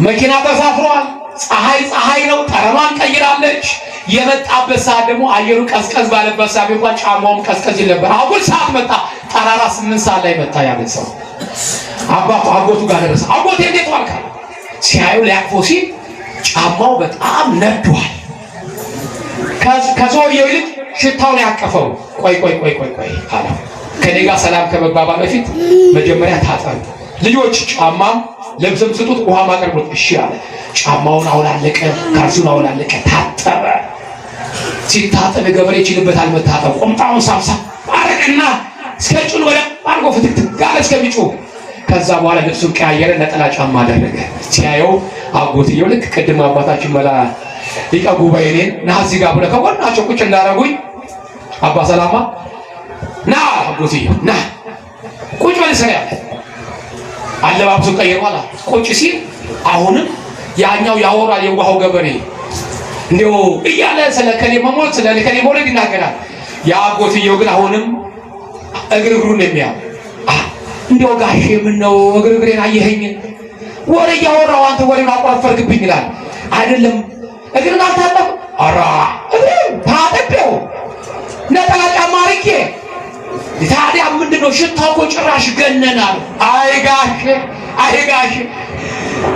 Speaker 1: መኪና ተሳፍሯል። ፀሐይ ነው። ጠረኗን ቀይራለች። የመጣበት ሰዓት ደግሞ አየሩ ቀዝቀዝ ባለበት ሰዓት እንኳን ጫማውም ቀዝቀዝ ይል ነበር። አጉል ሰዓት መጣ። ጠራራ 8 ሰዓት ላይ መጣ። ያለ ሰው አጎቱ ጋር ደረሰ። አጎቴ እንዴት ዋልካ ሲያዩ ሊያቅፎ ሲል ጫማው በጣም ነዷል። ከሰውየው ይልቅ ሽታውን ያቀፈው። ቆይ አለ ከኔ ጋር ሰላም ከመባባል በፊት መጀመሪያ ታጠብ፣ ልጆች ጫማም ልብስም ስጡት፣ ውሃ ማቅረብት። እሺ አለ። ጫማውን አውላለቀ፣ ካልሲውን አውላለቀ፣ ታጠበ። ሲታጠብ ገበሬ ይችልበታል መታጠብ። ቁምጣውን ሳብሳ አረቅና እስከ ጭኑ ወደ አርጎ ፍትክት ጋር እስከሚጮህ ከዛ በኋላ ልብሱን ቀያየረ፣ ነጠላ ጫማ አደረገ። ሲያየው አጎትየው ልክ ቅድም አባታችን መላ ሊቀ ጉባኤ እኔን ና እዚህ ጋር ብለህ ከጎናቸው ቁጭ እንዳደረጉኝ አባ ሰላማ ና አጎትየው ና ቁጭ በል ሰው ያለ አለባብሱን ቀይሯል። ቁጭ ሲል አሁንም ያኛው ያወራል የዋሃው ገበሬ እንደው እያለ ስለ ከሌ መሞት ስለ ከሌ መውለድ ይናገራል። የአጎትየው ግን አሁንም እግርግሩን የሚያው እንደው ጋሼ ምን ነው እግርግሬን አየኸኝ? ወሬ እያወራሁ አንተ ወሬውን አቆረፈርክብኝ ይላል። አይደለም እግርን አልታጠብም። ኧረ እግሬን ታጥቤው ነጠላ ጫማ አድርጌ ታዲያ ምንድነው ሽታው እኮ ጭራሽ ገነናል። አይ ጋሼ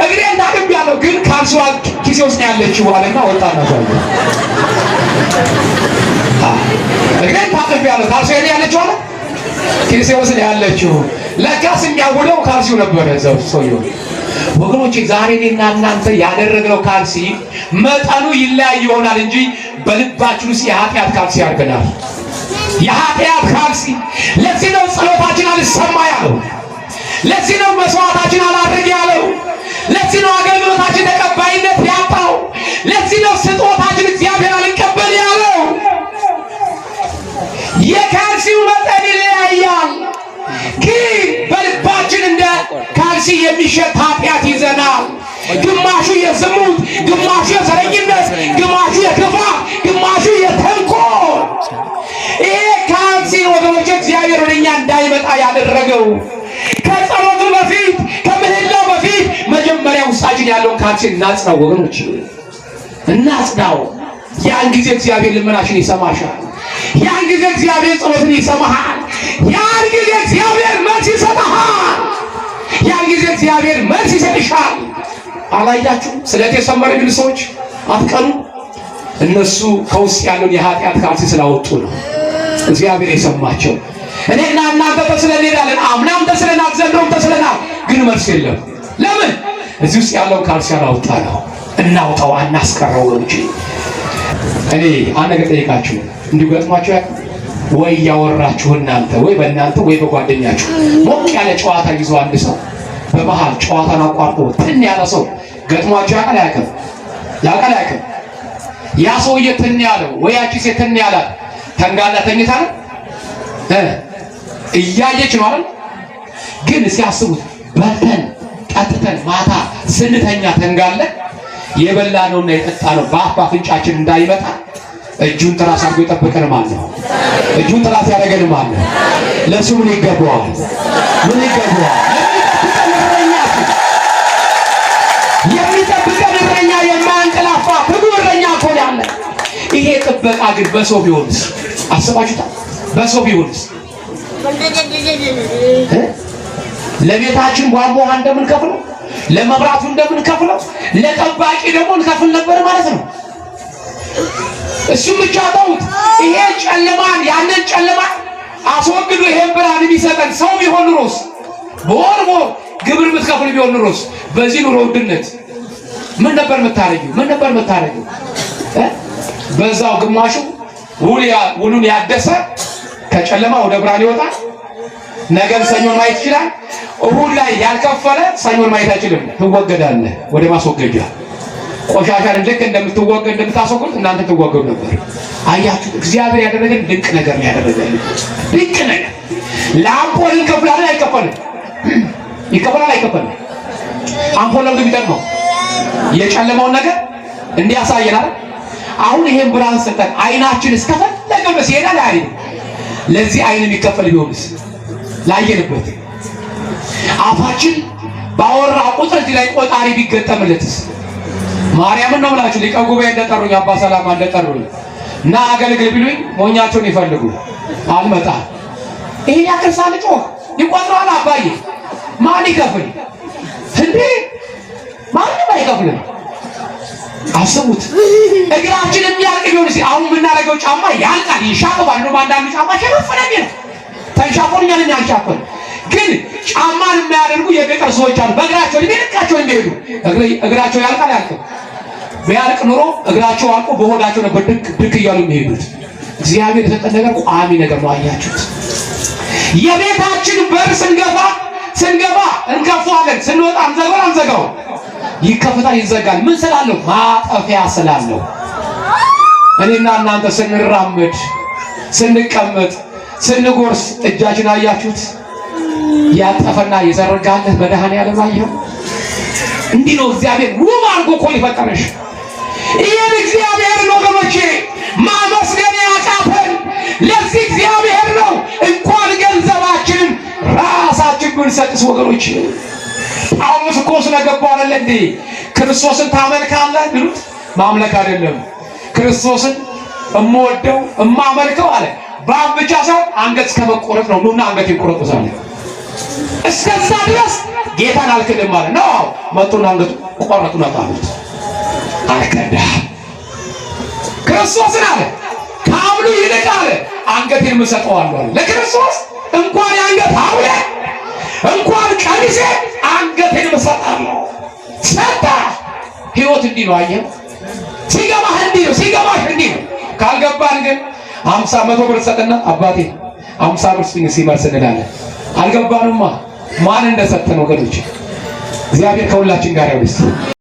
Speaker 1: እግሬን ታጥቤያለሁ ግን ካልሲዋ ኪሴ ውስጥ ያለችው አለና ወጣና ሰው እግሬን ታጥቤያለሁ ካልሲዋ ያለችው አለ ኪሴ ውስጥ ያለችው ለካስ የሚያውለው ካልሲው ነበር። እዛው ሰውየው ወገኖቼ ዛሬ እኔና እናንተ ያደረግነው ካልሲ መጠኑ ይለያይ ይሆናል እንጂ በልባችን ውስጥ የኃጢአት ካልሲ ያርገናል። የኃጢአት ካልሲ። ለዚህ ነው ጸሎታችን አልሰማ ያለው። ለዚህ ነው መስዋዕታችን አላድርግ ያለው። ለዚህ ነው አገልግሎታችን ተቀባይነት ያጣው። ለዚህ ነው ስጦታችን እግዚአብሔር አልቀበል ያለው። የካልሲው መጠን ይለያያል። ግን በልባችን እንደ ካልሲ የሚሸጥ ኃጢአት ይዘናል። ግማሹ የዝሙት፣ ግማሹ የዘረኝነት፣ ግማሹ የክፋት፣ ግማሹ የተንኮል። ይሄ ካልሲ ወገኖች እግዚአብሔር ወደኛ እንዳይመጣ ያደረገው ከጸሎቱ በፊት ከምህላው በፊት መጀመሪያ ውስጣችን ያለውን ካልሲ እናጽናው ወገኖች፣ እናጽናው። ያን ጊዜ እግዚአብሔር ልመናሽን ይሰማሻል። ያን ጊዜ እግዚአብሔር ጸሎትን ይሰማሃል። ያን ጊዜ እግዚአብሔር መልስ ይሰጥሃል። ያን ጊዜ እግዚአብሔር መልስ ይሰጥሻል። አላያችሁ ስለት የሰመረልን ሰዎች አትቀኑ። እነሱ ከውስጥ ያለውን የኃጢአት ካልሲ ስላወጡ ነው እግዚአብሔር የሰማቸው። እኔና እናንተ ተስለን እንሄዳለን። አምናም ተስለናል፣ ዘንድሮም ተስለናል። ግን መልስ የለም። ለምን? እዚህ ውስጥ ያለውን ካልሲ አላወጣ ነው። እናውጣው፣ አናስቀረው እንጂ። እኔ አንድ ነገር ጠይቃችሁ እንዲሁ ገጥሟችሁ ያውቃል ወይ? ያወራችሁ እናንተ ወይ በእናንተ ወይ በጓደኛችሁ ሞቅ ያለ ጨዋታ ይዞ አንድ ሰው በመሃል ጨዋታን አቋርጦ ትን ያለ ሰው ገጥሟችሁ ያውቃል? አያውቅም? ያውቃል? አያውቅም? ያ ሰውዬ ትን ያለው ወይ ያቺ ሴት ትን ያላት ተንጋላ ተኝታ ነው እያየች ነው አይደል? ግን ሲያስቡት በልተን ጠጥተን ማታ ስንተኛ ተንጋለ የበላነውና የጠጣነው በአፍ አፍንጫችን እንዳይመጣ እጁን ትራስ አድርጎ የጠበቀን ማለት ነው። እጁን ትራስ ያደረገን ማለት ነው። ለሱ ምን ይገባዋል? ምን ይገባዋል? የሚጠብቀን እረኛ፣ የማያንቀላፋ ትጉ እረኛ እኮ ነው ያለ። ይሄ ጥበቃ ግን በሰው ቢሆንስ? አስባችሁታል? በሰው ቢሆንስ? ለቤታችን ቧንቧ እንደምንከፍለው፣ ለመብራቱ እንደምንከፍለው፣ ለጠባቂ ደግሞ እንከፍል ነበር ማለት ነው። እሱም ብቻ ተውት። ይሄ ጨለማን ያንን ጨለማ አስወግዶ ይሄን ብርሃን የሚሰጠን ሰው ቢሆን ኑሮስ፣ በወር ግብር የምትከፍል ቢሆን ኑሮስ፣ በዚህ ኑሮ ውድነት ምን ነበር የምታረጊው? ምን ነበር የምታረጊው? በዛው ግማሹ ውሉን ያደሰ ከጨለማ ወደ ብርሃን ይወጣል። ነገን ሰኞን ማየት ይችላል። እሁድ ላይ ያልከፈለ ሰኞን ማየት አይችልም። ትወገዳለህ ወደ ማስወገጃ። ቆሻሻን ልክ እንደምታስወግድ እናንተ ትወገዱ ነበር። አያችሁ እግዚአብሔር ያደረገን ድንቅ ነገር ነው ያደረገልን። ድንቅ ነገር። ለአምፖል እንከፍላለን አይከፈልም? ይከፈላል አይከፈልም? አምፖል ለምን የሚጠቅመው? የጨለማውን ነገር እንዲያሳየናል። አሁን ይሄን ብርሃን ሰጠን። አይናችን እስከፈለገው ድረስ ይሄዳል አይደል? ለዚህ አይን የሚከፈል ቢሆንስ? ላየንበት አፋችን ባወራ ቁጥር እዚህ ላይ ቆጣሪ ቢገጠምለትስ? ማርያምን ነው ብላችሁ ሊቀ ጉባኤ እንደጠሩኝ አባ ሰላማ እንደጠሩኝ እና አገልግል ቢሉኝ ሞኛቸውን ይፈልጉ አልመጣ። ይሄን ያክል ሳልጮህ ይቆጥራል። አባዬ ማን ይከፍል እንዴ? ማንም አይከፍልም። አስቡት። እግራችን የሚያልቅ ቢሆን አሁን የምናደርገው ጫማ ያልቃል፣ ይሻቀባል። ነው አንዳንዱ ጫማ ሸፈነኝ ነው ተንሻፎኛል ያልሻፈን። ግን ጫማን የሚያደርጉ የገጠር ሰዎች አሉ። በእግራቸው ሊልቃቸው የሚሄዱ እግራቸው ያልቃል። ያልቅም ቢያልቅ ኑሮ እግራቸው አልቆ በሆዳቸው ነበር ድክ እያሉ የሚሄዱት። እግዚአብሔር የሰጠን ነገር ቋሚ ነገር ነው። አያችሁት? የቤታችን በር ስንገባ እንከፍተዋለን፣ ስንወጣ አንዘጋው። ይከፈታል፣ ይዘጋል። ምን ስላለው? ማጠፊያ ስላለው። እኔና እናንተ ስንራመድ፣ ስንቀመጥ፣ ስንጎርስ እጃችን አያችሁት? ያጠፈና የዘረጋለህ መድኃኔዓለም አየኸው? እንዲህ ነው እግዚአብሔር ውብ አድርጎ እኮ የፈጠረሽ። ይሄን እግዚአብሔር ወገኖቼ ማመስገን ያቃተን ለዚህ እግዚአብሔር ነው። እንኳን ገንዘባችንን ራሳችን ብንሰጥስ ወገኖቼ። ጳውሎስ እኮ ስለገባው አይደል እንዴ ክርስቶስን ታመልካለህ ብሉት። ማምለክ አይደለም ክርስቶስን እምወደው እማመልከው አለ። በአፍ ብቻ ሳይሆን አንገት እስከመቆረጥ ነው። ኑና አንገት ይቆረጡታል። እስከዛ ድረስ ጌታን አልክድም ማለት ነው። መጡና አንገቱ ቆረጡና ታሉት። አልከዳህም ክርስቶስን አለ። ከአምሉ ይልቅ አለ አንገቴን እሰጠዋለሁ አለ። ለክርስቶስ እንኳን የአንገት ሐብል እንኳን ቀሚሴ አንገቴን እሰጣለሁ። ሰጠ። ህይወት እንዲህ ነው። አየህ፣ ሲገባህ እንዲህ ነው፣ ሲገባህ እንዲህ ነው። ካልገባን ግን 50 100 ብር ሰጥና አባቴ 50 ብር ሲመርስ እንላለን። አልገባንማ ማን እንደሰጠን ወገኖች። እግዚአብሔር ከሁላችን ጋር ይሁን።